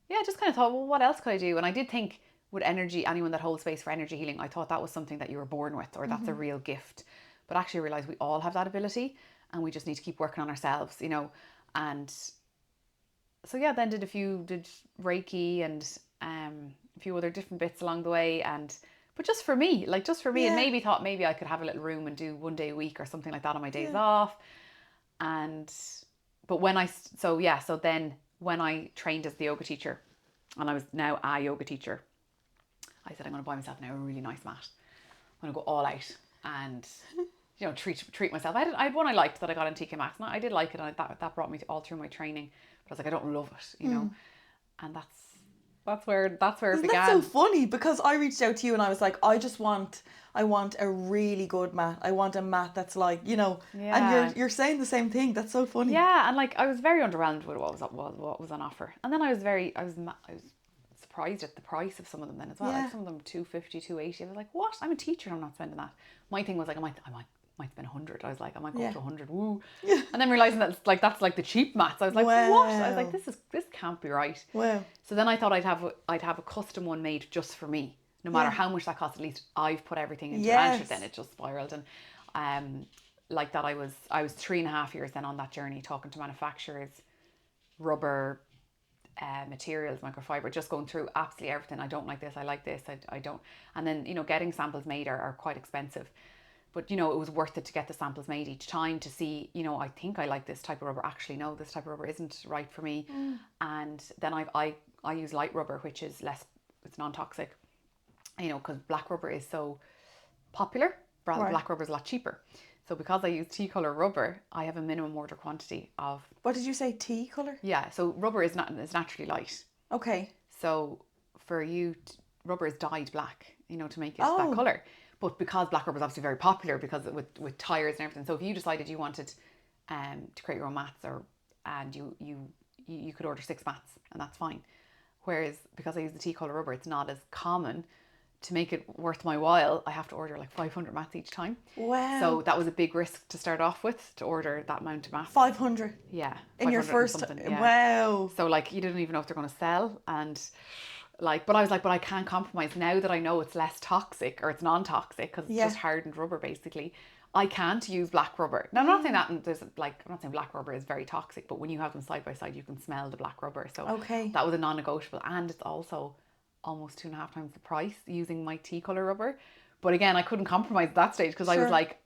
yeah, just kind of thought, well, what else could I do? And I did think, with energy, anyone that holds space for energy healing, I thought that was something that you were born with, or that's a real gift. But actually I realised we all have that ability, and we just need to keep working on ourselves, you know. And so yeah, then did Reiki and a few other different bits along the way, but just for me, and maybe thought maybe I could have a little room and do 1 day a week or something like that on my days off. But then when I trained as the yoga teacher, and I was now a yoga teacher, I said, I'm going to buy myself now a really nice mat. I'm going to go all out and, you know, treat myself. I had one I liked that I got in TK Maxx, and I did like it, and that brought me all through my training. But I was like, I don't love it, you know, and that's where it Isn't began. that so funny? Because I reached out to you and I was like, I want a really good mat. I want a mat that's like, you know, and you're saying the same thing. That's so funny. Yeah, and like I was very underwhelmed with what was on offer, and then I was surprised at the price of some of them then as well. Like some of them 250, 280. I was like, what? I'm a teacher. I'm not spending that. My thing was like, I might spend 100. I was like, I might go up to 100. Woo. And then realizing that that's like the cheap mats. I was like, what? I was like, this can't be right. Wow. So then I thought I'd have a custom one made just for me. No matter how much that cost, at least I've put everything into it. Then it just spiraled, and like that I was 3.5 years then on that journey, talking to manufacturers, rubber, materials, microfiber, just going through absolutely everything. I don't like this, I like this, I don't. And then, you know, getting samples made are quite expensive. But, you know, it was worth it to get the samples made each time to see, you know, I think I like this type of rubber. Actually, no, this type of rubber isn't right for me. And then I use light rubber, which is it's non-toxic, you know, because black rubber is so popular. Black rubber is a lot cheaper. So because I use tea colour rubber, I have a minimum order quantity of... What did you say, tea colour? Yeah, so rubber is naturally light. Okay. So for you, rubber is dyed black, you know, to make it that colour. But because black rubber is obviously very popular because with tyres and everything. So if you decided you wanted to create your own mats, and you could order 6 mats, and that's fine. Whereas because I use the tea colour rubber, it's not as common. To make it worth my while, I have to order like 500 mats each time. Wow. So that was a big risk to start off with, to order that amount of mats. 500? Yeah. In your first... Wow. So like you didn't even know if they're going to sell, and like, but I was like, but I can't compromise now that I know it's less toxic, or it's non-toxic because it's just hardened rubber basically. I can't use black rubber. Now I'm not saying that, and I'm not saying black rubber is very toxic, but when you have them side by side, you can smell the black rubber. So that was a non-negotiable, and it's also almost 2.5 times the price using my tea colour rubber. But again, I couldn't compromise at that stage because I was like,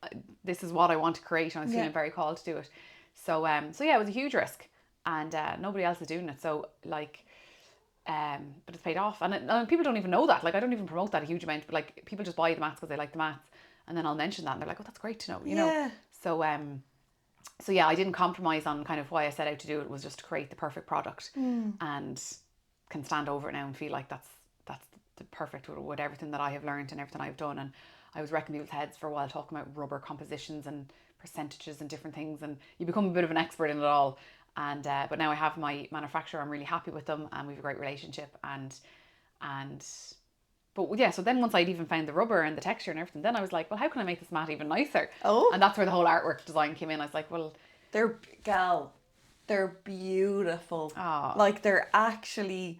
this is what I want to create, and I was feeling very called to do it. So yeah, it was a huge risk, and nobody else is doing it. So like, but it's paid off, and people don't even know that. Like, I don't even promote that a huge amount, but like, people just buy the mats because they like the mats, and then I'll mention that, and they're like, oh, that's great to know, you know. So yeah, I didn't compromise on kind of why I set out to do it. Was just to create the perfect product, and can stand over it now and feel like that's the perfect with everything that I have learned and everything I've done. And I was wrecking people's heads for a while talking about rubber compositions and percentages and different things, and you become a bit of an expert in it all. And but now I have my manufacturer. I'm really happy with them, and we have a great relationship. But yeah, so then once I'd even found the rubber and the texture and everything, then I was like, well, how can I make this mat even nicer? And that's where the whole artwork design came in. I was like, well, they're beautiful. Like, they're actually,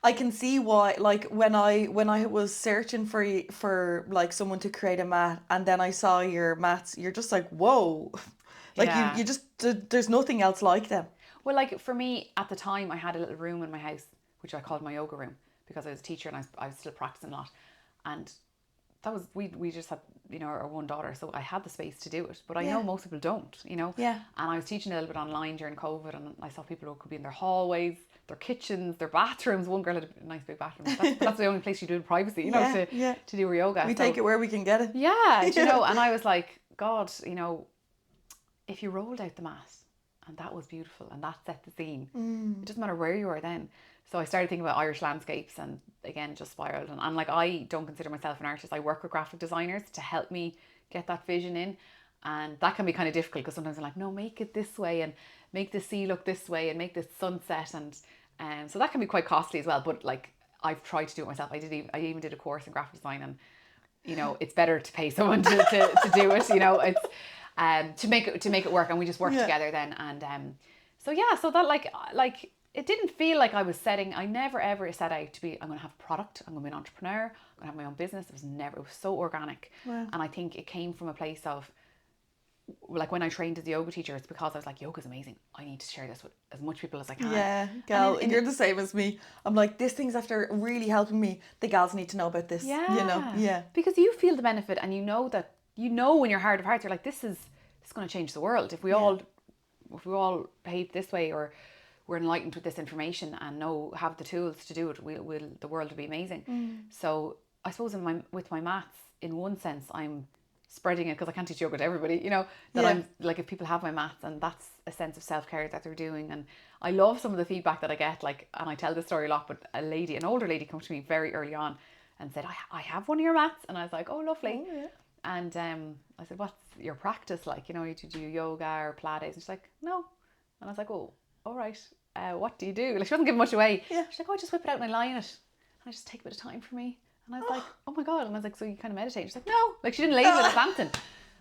I can see why. Like, when I was searching for like someone to create a mat, and then I saw your mats, you're just like, whoa. Like, you just, there's nothing else like them. Well, like for me at the time, I had a little room in my house which I called my yoga room, because I was a teacher and I was still practicing a lot, and that was, we just had, you know, our one daughter, so I had the space to do it. But I know most people don't, you know. And I was teaching a little bit online during COVID, and I saw people who could be in their hallways, their kitchens, their bathrooms. One girl had a nice big bathroom. That's the only place you do it in privacy, you know, to do her yoga. We take it where we can get it. Yeah, you know. And I was like, God, you know, if you rolled out the mat and that was beautiful and that set the scene, it doesn't matter where you are then. So I started thinking about Irish landscapes, and again, just spiraled. And like, I don't consider myself an artist. I work with graphic designers to help me get that vision in. And that can be kind of difficult, because sometimes I'm like, no, make it this way, and make the sea look this way, and make this sunset. And so that can be quite costly as well. But like, I've tried to do it myself. I even did a course in graphic design, and you know, it's better to pay someone to do it. You know, it's to make it work, and we just work together then. And so yeah, so that like it didn't feel like I never ever set out to be, I'm going to have a product, I'm going to be an entrepreneur, I'm going to have my own business. It was so organic. And I think it came from a place of, like, when I trained as a yoga teacher, it's because I was like, yoga's amazing. I need to share this with as much people as I can. Yeah, gal, you're the same as me. I'm like, this thing's after really helping me. The gals need to know about this. Yeah. You know? Yeah. Because you feel the benefit, and you know that, you know, in your heart of hearts, you're like, this is going to change the world. If we all behave this way, or we're enlightened with this information and have the tools to do it, the world will be amazing. So I suppose with my mats, in one sense, I'm spreading it, because I can't teach yoga to everybody, you know, that I'm like, if people have my mats, and that's a sense of self-care that they're doing. And I love some of the feedback that I get, like, and I tell this story a lot, but an older lady came to me very early on and said, I have one of your mats. And I was like, oh, lovely. Oh, yeah. And I said, what's your practice like? You know, do you do yoga or Pilates? And she's like, no. And I was like, oh, all right. What do you do? Like, she wasn't giving much away. Yeah. She's like, oh, I just whip it out and I lie in it. And I just take a bit of time for me. And I was like, oh my God. And I was like, so you kind of meditate? She's like, no. Like, she didn't label it as something.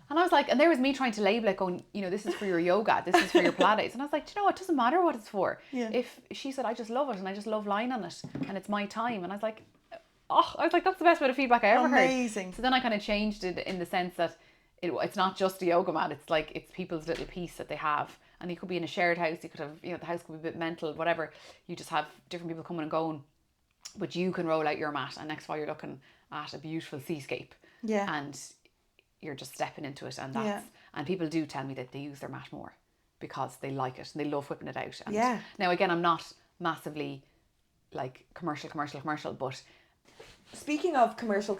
And I was like, and there was me trying to label it, going, you know, this is for your yoga, this is for your Pilates. And I was like, do you know what? It doesn't matter what it's for. Yeah. If she said, I just love it and I just love lying on it and it's my time. And I was like, that's the best bit of feedback I ever heard. Amazing. So then I kind of changed it in the sense that it's not just a yoga mat. It's like, it's people's little piece that they have. And you could be in a shared house. You could have, you know, the house could be a bit mental, whatever. You just have different people coming and going. But you can roll out your mat, and next while you're looking at a beautiful seascape. Yeah. And you're just stepping into it, and and people do tell me that they use their mat more because they like it and they love whipping it out. And now again, I'm not massively like commercial, but speaking of commercial,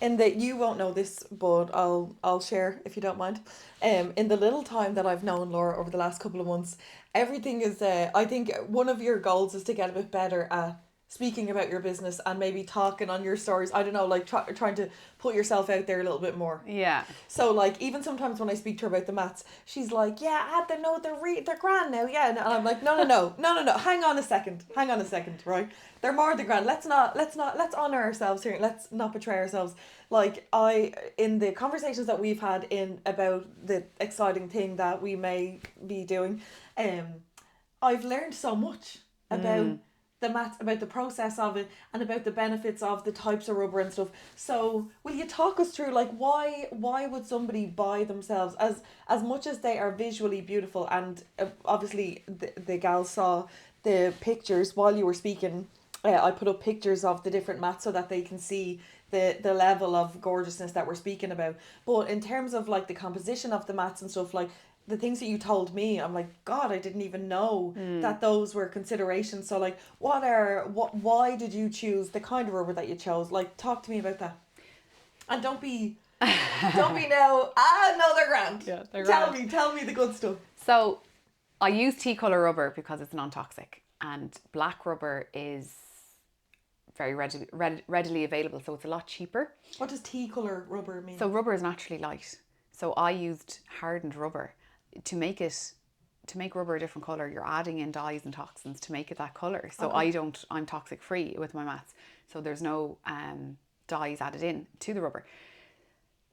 in that you won't know this, but I'll share if you don't mind. In the little time that I've known Laura over the last couple of months, everything is. I think one of your goals is to get a bit better at speaking about your business and maybe talking on your stories. I don't know, like trying to put yourself out there a little bit more. Yeah. So like, even sometimes when I speak to her about the mats, she's like, yeah, they're grand now, yeah. And I'm like, no. Hang on a second, right? They're more than grand. Let's honor ourselves here. Let's not betray ourselves. Like, in the conversations that we've had about the exciting thing that we may be doing, I've learned so much about the mats, about the process of it, and about the benefits of the types of rubber and stuff. So will you talk us through, like, why would somebody buy themselves, as much as they are visually beautiful, and obviously the gals saw the pictures while you were speaking. I put up pictures of the different mats so that they can see the level of gorgeousness that we're speaking about. But in terms of like the composition of the mats and stuff, like the things that you told me, I'm like, God, I didn't even know that those were considerations. So like, why did you choose the kind of rubber that you chose? Like, talk to me about that. And don't be now, no, they're grand. Yeah, they're grand. Tell me the good stuff. So I use tea colour rubber because it's non-toxic, and black rubber is very readily available, so it's a lot cheaper. What does tea colour rubber mean? So rubber is naturally light. So I used hardened rubber to make rubber a different colour. You're adding in dyes and toxins to make it that colour. So okay. I'm toxic free with my mats. So there's no dyes added in to the rubber.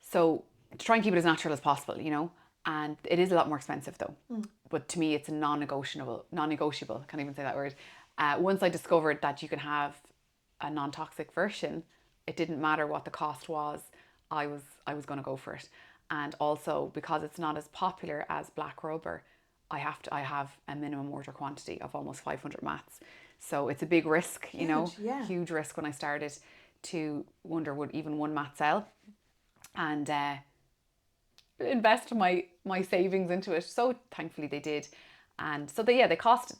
So to try and keep it as natural as possible, you know, and it is a lot more expensive though. But to me, it's a non-negotiable, I can't even say that word. Once I discovered that you can have a non-toxic version, it didn't matter what the cost was, I was going to go for it. And also, because it's not as popular as black rubber, I have a minimum order quantity of almost 500 mats. So it's a big risk, you know, huge risk when I started to wonder, would even one mat sell? And invest my savings into it. So thankfully they did. And so they cost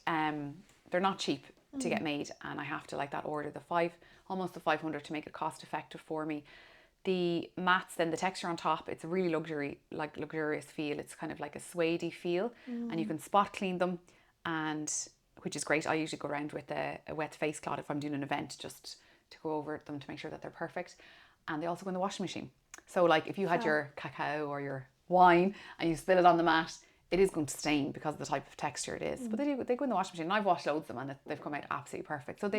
they're not cheap to get made, and I have to, like that, order almost the 500 to make it cost effective for me. The mats, then the texture on top, it's a really luxurious feel. It's kind of like a suede feel, and you can spot clean them, and which is great. I usually go around with a wet face cloth if I'm doing an event, just to go over them to make sure that they're perfect. And they also go in the washing machine. So like if you had your cacao or your wine and you spill it on the mat, it is going to stain because of the type of texture it is. But they go in the washing machine, and I've washed loads of them and they've come out absolutely perfect. So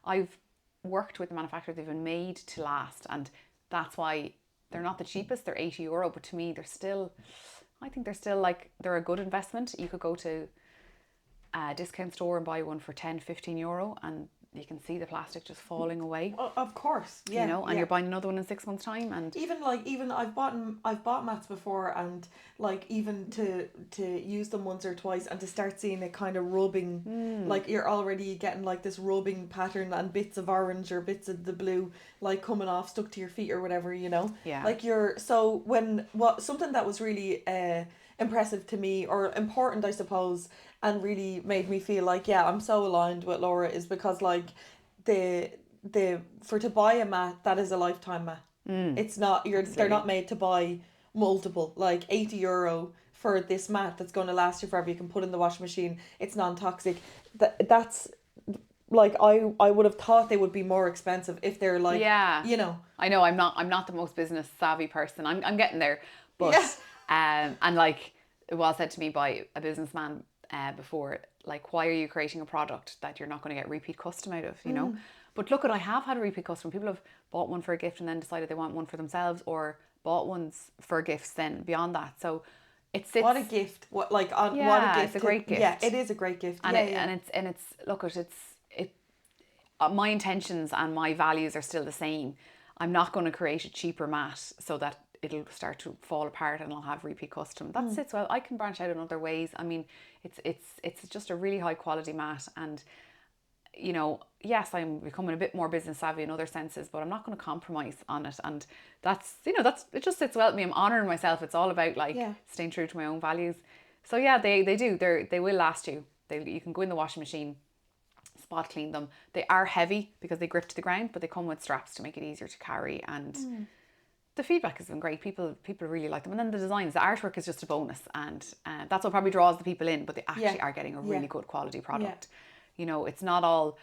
I've worked with the manufacturer, they've been made to last, and that's why they're not the cheapest. They're €80, but to me I think they're a good investment. You could go to a discount store and buy one for €10-15, and you can see the plastic just falling away. Of course, yeah. You know, and you're buying another one in 6 months' time, and even I've bought mats before, and like even to use them once or twice and to start seeing it kind of rubbing, like you're already getting like this rubbing pattern and bits of orange or bits of the blue like coming off, stuck to your feet or whatever, you know. Yeah. Like something that was really impressive to me, or important, I suppose, and really made me feel like, yeah, I'm so aligned with Laura, is because like the for to buy a mat, that is a lifetime mat. It's not, they're not made to buy multiple, like €80 for this mat that's going to last you forever. You can put in the washing machine. It's non-toxic. That's like, I would have thought they would be more expensive if they're like, Yeah. you know. I know I'm not the most business savvy person. I'm getting there. But and like it was said to me by a businessman before, like, why are you creating a product that you're not going to get repeat custom out of, you know? But look, I have had a repeat customer. People have bought one for a gift and then decided they want one for themselves, or bought ones for gifts then beyond that. So it's What a gift! What like on yeah, what a gift! it's a great gift. Yeah, it is a great gift. And yeah, and it's look at it. My intentions and my values are still the same. I'm not going to create a cheaper mat so that it'll start to fall apart and I'll have repeat custom. That's it. So I can branch out in other ways. I mean, it's just a really high quality mat, and you know, yes, I'm becoming a bit more business savvy in other senses, but I'm not going to compromise on it. And that's, you know, it just sits well with me. I'm honouring myself. It's all about like staying true to my own values. So yeah, they will last you. You can go in the washing machine, spot clean them. They are heavy because they grip to the ground, but they come with straps to make it easier to carry. And the feedback has been great. People really like them. And then the designs, the artwork is just a bonus, and that's what probably draws the people in. But they actually are getting a really good quality product. You know, it's not all.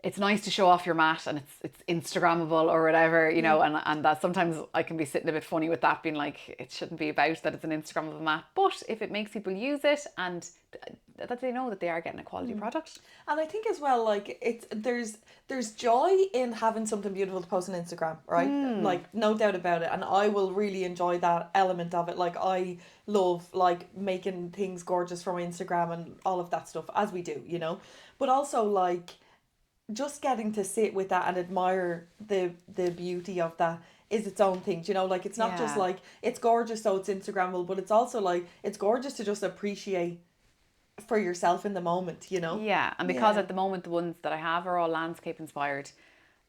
It's nice to show off your mat and it's Instagrammable or whatever, you know, and that sometimes I can be sitting a bit funny with that, being like, it shouldn't be about that it's an Instagrammable mat. But if it makes people use it and that they know that they are getting a quality product. And I think as well, like, there's joy in having something beautiful to post on Instagram, right? Like, no doubt about it. And I will really enjoy that element of it. Like, I love like making things gorgeous for my Instagram and all of that stuff, as we do, you know. But also like, just getting to sit with that and admire the beauty of that is its own thing. Do you know, like, it's not just like it's gorgeous so it's Instagrammable, but it's also like it's gorgeous to just appreciate for yourself in the moment, you know. Yeah, and because at the moment the ones that I have are all landscape inspired,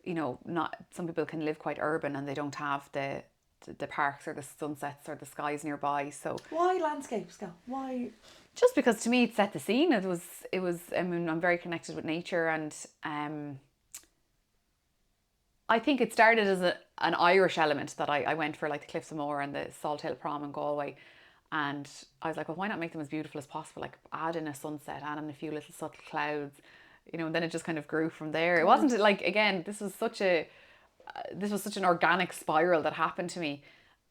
you know, not some people can live quite urban and they don't have the parks or the sunsets or the skies nearby. So why landscapes, go? Why? Just because to me it set the scene. It was I mean, I'm very connected with nature, and I think it started as an Irish element that I went for, like the Cliffs of Moher and the Salt Hill Prom in Galway, and I was like, well, why not make them as beautiful as possible, like add in a sunset, add in a few little subtle clouds, you know. And then it just kind of grew from there. It wasn't like, again, this was such an organic spiral that happened to me.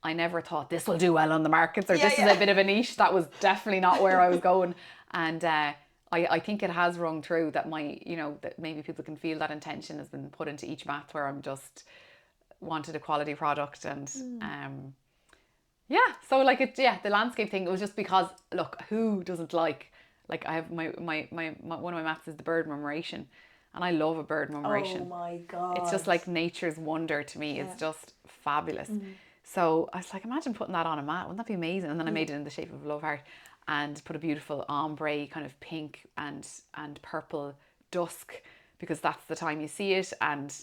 I never thought this will do well on the markets, or this is a bit of a niche. That was definitely not where I was going. And I think it has rung true that that maybe people can feel that intention has been put into each mat, where I'm just wanted a quality product. And so like the landscape thing, it was just because, look, who doesn't like I have my one of my mats is the bird murmuration. And I love a bird murmuration. Oh my God. It's just like nature's wonder to me. It's just fabulous. So I was like, imagine putting that on a mat. Wouldn't that be amazing? And then I made it in the shape of a love heart and put a beautiful ombre kind of pink and purple dusk, because that's the time you see it. And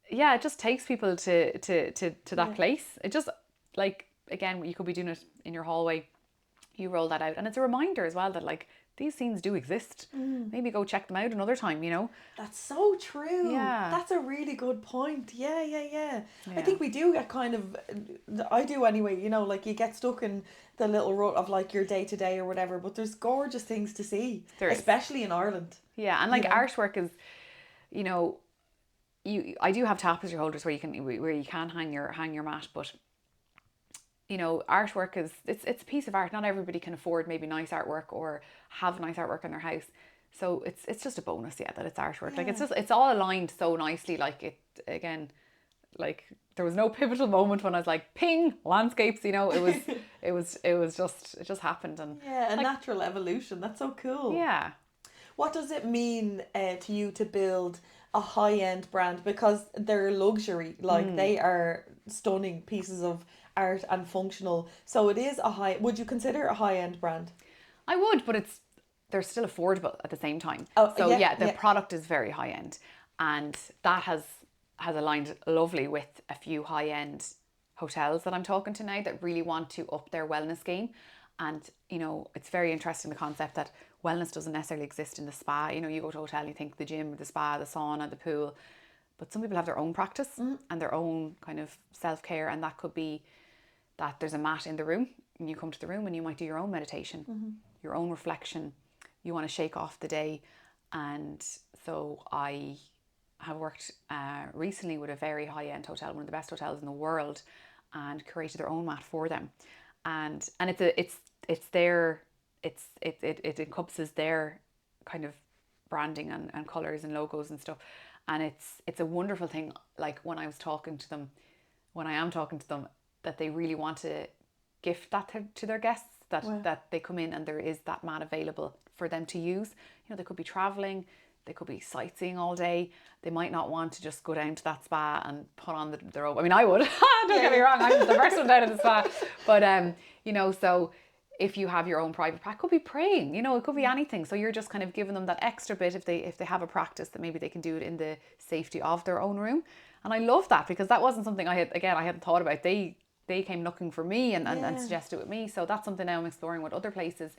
yeah, it just takes people to that place. It just, like, again, you could be doing it in your hallway. You roll that out. And it's a reminder as well that, like, these scenes do exist. Maybe go check them out another time, you know. That's so true. Yeah. That's a really good point. Yeah. I think we do get kind of, I do anyway, you know, like you get stuck in the little rut of like your day to day or whatever, but there's gorgeous things to see, especially in Ireland. Yeah, and like artwork is, you know, I do have tapestry holders where you can hang your mat, but you know, artwork is it's a piece of art. Not everybody can afford maybe nice artwork or have nice artwork in their house. So it's just a bonus, that it's artwork. Like it's all aligned so nicely. Like it, again, like there was no pivotal moment when I was like, ping, landscapes, you know. It just happened. And a natural evolution. That's so cool. Yeah. What does it mean to you to build a high-end brand? Because they're luxury, like they are stunning pieces of art and functional. So it is would you consider a high-end brand? I would, but they're still affordable at the same time. The product is very high-end, and that has aligned lovely with a few high-end hotels that I'm talking to now that really want to up their wellness game. And, you know, it's very interesting, the concept that wellness doesn't necessarily exist in the spa. You know, you go to a hotel and you think the gym, the spa, the sauna, the pool. But some people have their own practice and their own kind of self-care. And that could be that there's a mat in the room and you come to the room and you might do your own meditation, your own reflection. You want to shake off the day. And so I have worked recently with a very high-end hotel, one of the best hotels in the world, and curated their own mat for them. And it encompasses their kind of branding and colours and logos and stuff. And it's a wonderful thing. Like when I am talking to them, that they really want to gift that to their guests, that they come in and there is that mat available for them to use. You know, they could be traveling, they could be sightseeing all day. They might not want to just go down to that spa and put on their robe. I mean, I would. Don't get me wrong, I'm the first one down at the spa. But you know, so if you have your own private practice, it could be praying, you know, it could be anything. So you're just kind of giving them that extra bit if they have a practice that maybe they can do it in the safety of their own room. And I love that, because that wasn't something I hadn't thought about. They came looking for me and suggested it with me. So that's something now I'm exploring with other places.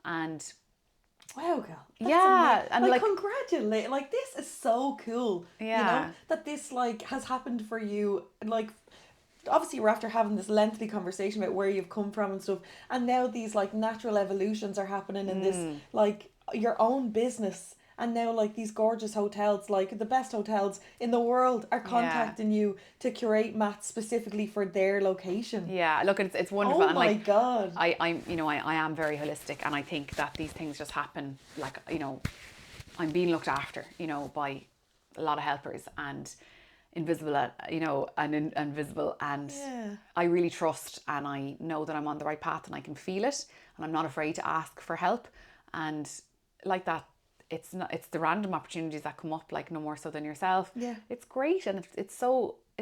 And wow, girl. Yeah. Amazing. And like congratulate, like this is so cool. Yeah. You know, that this like has happened for you. Like obviously we're after having this lengthy conversation about where you've come from and stuff, and now these like natural evolutions are happening in this like your own business. And now like these gorgeous hotels, like the best hotels in the world, are contacting you to curate mats specifically for their location. Yeah, look, it's wonderful. Oh and my like, God. I am very holistic, and I think that these things just happen. Like, you know, I'm being looked after, you know, by a lot of helpers and invisible, you know, and invisible, and I really trust, and I know that I'm on the right path, and I can feel it, and I'm not afraid to ask for help, and like that. It's the random opportunities that come up, like no more so than yourself. Yeah. It's great, and it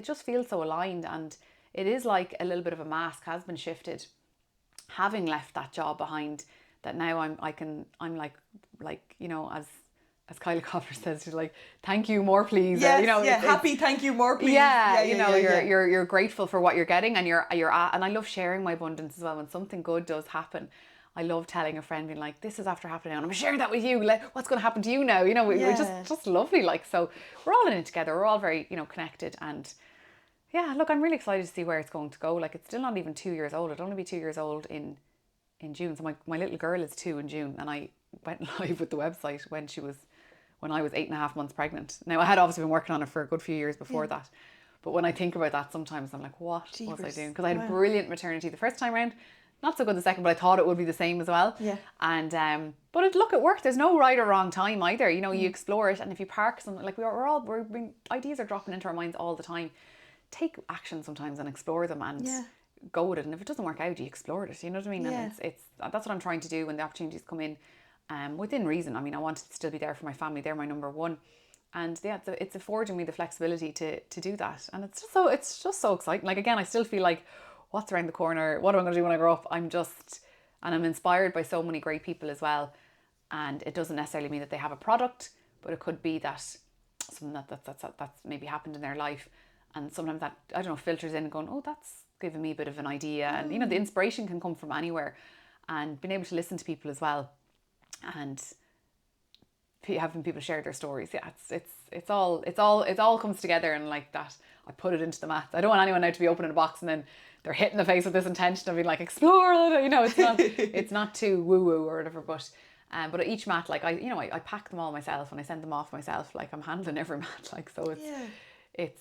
just feels so aligned, and it is like a little bit of a mask has been shifted, having left that job behind, that now I'm like you know, as Kylie Copper says, she's like, thank you, more please. Yes, or, you know, happy, thank you, more please. Yeah, you know, you're grateful for what you're getting, and and I love sharing my abundance as well. When something good does happen, I love telling a friend, being like, this is after happening and I'm sharing that with you. Like, what's going to happen to you now? You know, we're just lovely. Like, so we're all in it together. We're all very, you know, connected. And yeah, look, I'm really excited to see where it's going to go. Like, it's still not even 2 years old. It'll only be 2 years old in June. So my little girl is 2 in June, and I went live with the website when I was 8.5 months pregnant. Now, I had obviously been working on it for a good few years before that. But when I think about that, sometimes I'm like, what was I doing? Because I had a brilliant maternity the first time round. Not so good the second, but I thought it would be the same as well. Yeah. And but it worked. There's no right or wrong time either. You know, you explore it, and if you park something, like ideas are dropping into our minds all the time. Take action sometimes and explore them, and go with it. And if it doesn't work out, you explore it. You know what I mean? Yeah. And it's that's what I'm trying to do when the opportunities come in, within reason. I mean, I want to still be there for my family. They're my number one. And yeah, it's affording me the flexibility to do that. And it's just so exciting. Like, again, I still feel like, what's around the corner? What am I going to do when I grow up? I'm inspired by so many great people as well. And it doesn't necessarily mean that they have a product, but it could be that something that's maybe happened in their life. And sometimes that, I don't know, filters in and going, oh, that's giving me a bit of an idea. And, you know, the inspiration can come from anywhere. And being able to listen to people as well, and having people share their stories. Yeah, it all comes together, and like that, I put it into the mats. I don't want anyone now to be opening a box and then they're hitting the face with this intention of being like, explore it. You know, it's not too woo woo or whatever. But each mat, like I pack them all myself and I send them off myself. Like, I'm handling every mat. Like, so it's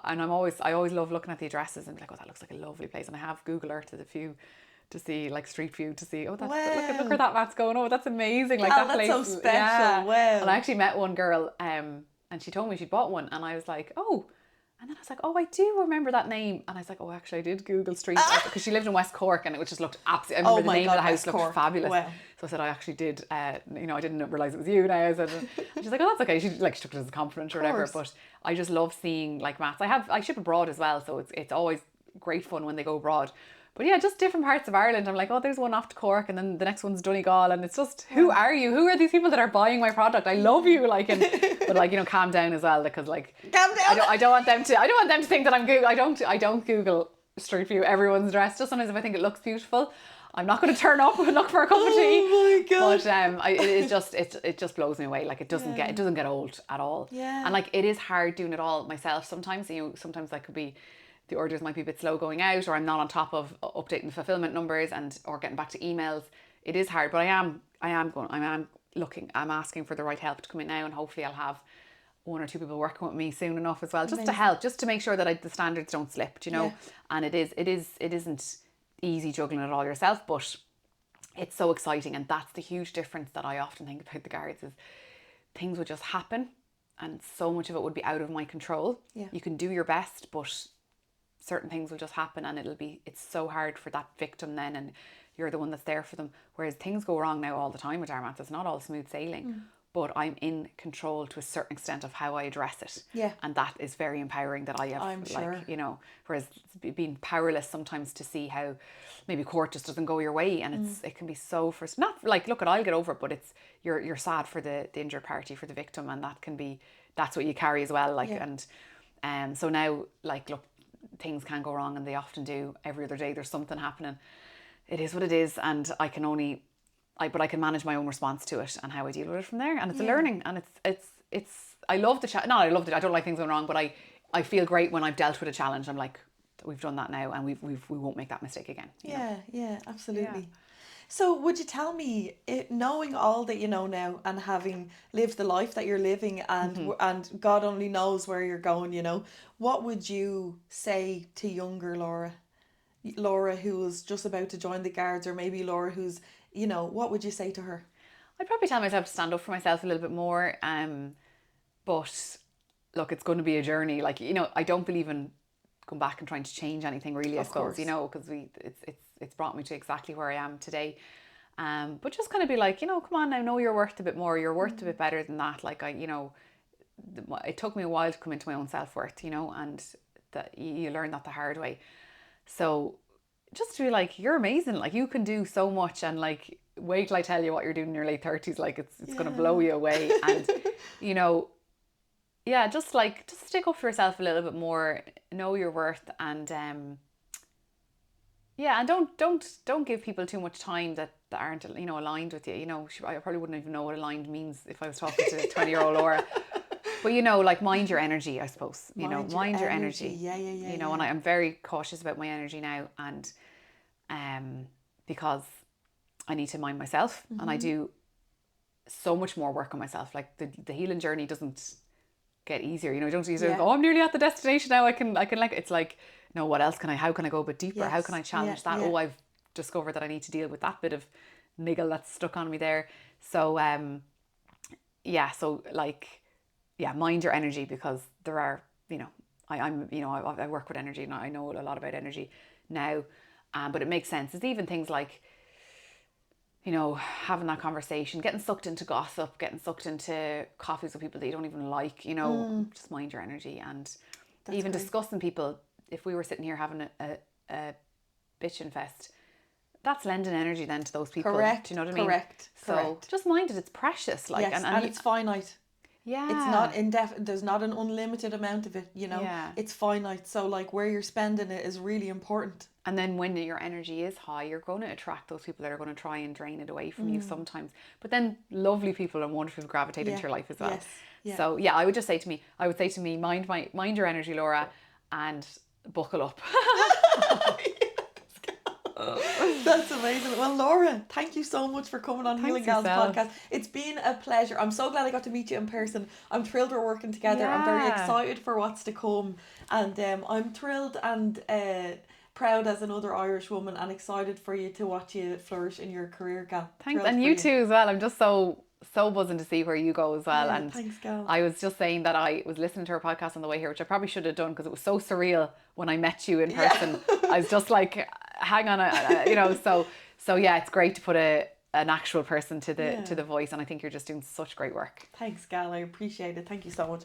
and I always love looking at the addresses and be like, oh, that looks like a lovely place. And I have Google Earthed a few to see, like Street View, to see, oh, that's look where that mat's going. Oh, that's amazing. Like, that place, that's so special. Yeah. Wow. And I actually met one girl, and she told me she'd bought one, and I was like, oh. And then I was like, oh, I do remember that name. And I was like, oh, actually, I did Google Street, because she lived in West Cork, and it just looked absolutely, I remember the name of the house looked fabulous. Wow. So I said, I actually did, I didn't realise it was you now. I said, and she's like, oh, that's okay. She took it as a compliment or whatever. But I just love seeing, like, mats. I ship abroad as well, so it's always great fun when they go abroad. But yeah, just different parts of Ireland. I'm like, oh, there's one off to Cork, and then the next one's Donegal, and it's just, who are you? Who are these people that are buying my product? I love you, like, but like, you know, calm down as well, because like, calm down. I don't want them to think that I'm Google. I don't Google Street View everyone's dress. Just sometimes if I think it looks beautiful, I'm not going to turn up and look for a cup of tea. Oh my God. But it just blows me away. Like it doesn't get old at all. Yeah. And like it is hard doing it all myself sometimes. You know, sometimes that could be, the orders might be a bit slow going out, or I'm not on top of updating the fulfillment numbers or getting back to emails. It is hard, but I am asking for the right help to come in now, and hopefully I'll have one or two people working with me soon enough as well, just to help, just to make sure that the standards don't slip, you know. Yeah. And it isn't easy juggling it all yourself, but it's so exciting. And that's the huge difference that I often think about the guards, is things would just happen and so much of it would be out of my control. Yeah. You can do your best, but certain things will just happen, and it's so hard for that victim then, and you're the one that's there for them. Whereas things go wrong now all the time with DARA MATS. It's not all smooth sailing, but I'm in control to a certain extent of how I address it. Yeah. And that is very empowering, that I have, I'm sure. like, you know, whereas being powerless sometimes to see how maybe court just doesn't go your way, and it can be so frustrating. Not like, look, I'll get over it, but it's, you're sad for the injured party, for the victim, and that's what you carry as well. Like, and so now, like, look, things can go wrong, and they often do. Every other day there's something happening. It is what it is, and I can manage my own response to it and how I deal with it from there. And it's a learning, and it's I love the challenge. I don't like things going wrong, but I feel great when I've dealt with a challenge. I'm like, we've done that now, and we won't make that mistake again. Yeah, absolutely. Yeah. So would you tell me, knowing all that you know now, and having lived the life that you're living, and God only knows where you're going, you know, what would you say to younger Laura who was just about to join the guards, or maybe Laura who's, you know, what would you say to her? I'd probably tell myself to stand up for myself a little bit more. But look, it's going to be a journey. Like, you know, I don't believe in going back and trying to change anything really, I suppose, you know, because it's brought me to exactly where I am today. But just kind of be like, you know, come on now, know your worth a bit more. You're worth a bit better than that. Like, it took me a while to come into my own self-worth, you know, and that you learn that the hard way. So just to be like, you're amazing. Like, you can do so much, and like, wait till I tell you what you're doing in your late 30s. Like, it's going to blow you away. And, you know, yeah, just stick up for yourself a little bit more, know your worth, and and don't give people too much time that aren't, you know, aligned with you. You know, I probably wouldn't even know what aligned means if I was talking to 20-year-old Laura. But, you know, like, mind your energy, I suppose. You know, mind your energy. Yeah. You know, and I'm very cautious about my energy now, and because I need to mind myself, and I do so much more work on myself. Like, the healing journey doesn't get easier. You know, don't easily go, oh, I'm nearly at the destination now. I can like, it's like, no, how can I go a bit deeper? Yes. How can I challenge that? Oh, I've discovered that I need to deal with that bit of niggle that's stuck on me there. So, mind your energy, because there are, you know, I work with energy, and I know a lot about energy now, but it makes sense. It's even things like, you know, having that conversation, getting sucked into gossip, getting sucked into coffees with people that you don't even like, you know, just mind your energy. And that's even great. Discussing people, if we were sitting here having a bitching fest, that's lending energy then to those people. Correct. Do you know what I mean? Correct. So just mind it, it's precious. Like, yes, and it's finite. Yeah. It's not indefinite. There's not an unlimited amount of it, you know. Yeah. It's finite. So, like, where you're spending it is really important. And then when your energy is high, you're going to attract those people that are going to try and drain it away from you sometimes. But then lovely people and wonderful people gravitate into your life as well. Yes. Yeah. So, yeah, I would say to me, mind your energy, Laura, and buckle up. That's amazing. Well, Laura, thank you so much for coming on Healing Gals podcast. It's been a pleasure. I'm so glad I got to meet you in person. I'm thrilled we're working together. Yeah. I'm very excited for what's to come, and I'm thrilled and proud as another Irish woman, and excited for you to watch you flourish in your career, Gal. Thanks, and you too as well. I'm just so buzzing to see where you go as well. Yeah, and thanks, Gal. I was just saying that I was listening to her podcast on the way here, which I probably should have done, because it was so surreal when I met you in person. Yeah. I was just like, hang on, you know. So yeah, it's great to put an actual person to the voice, and I think you're just doing such great work. Thanks, Gal. I appreciate it. Thank you so much.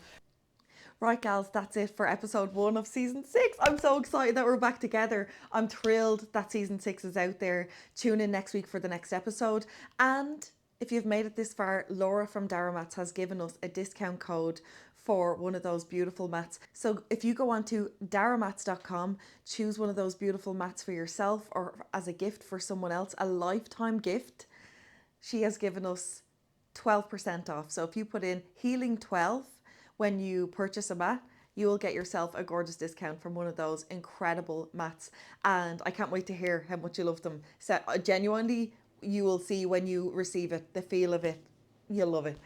Right, gals, that's it for episode 1 of season 6. I'm so excited that we're back together. I'm thrilled that season 6 is out there. Tune in next week for the next episode. And if you've made it this far, Laura from DARA MATS has given us a discount code for one of those beautiful mats. So if you go on to daramats.com, choose one of those beautiful mats for yourself or as a gift for someone else, a lifetime gift. She has given us 12% off. So if you put in Healing 12 when you purchase a mat, you will get yourself a gorgeous discount from one of those incredible mats. And I can't wait to hear how much you love them. So genuinely, you will see when you receive it, the feel of it, you'll love it.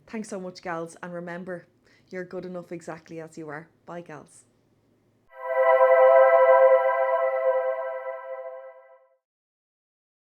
Thanks so much, gals. And remember, you're good enough exactly as you are. Bye, gals.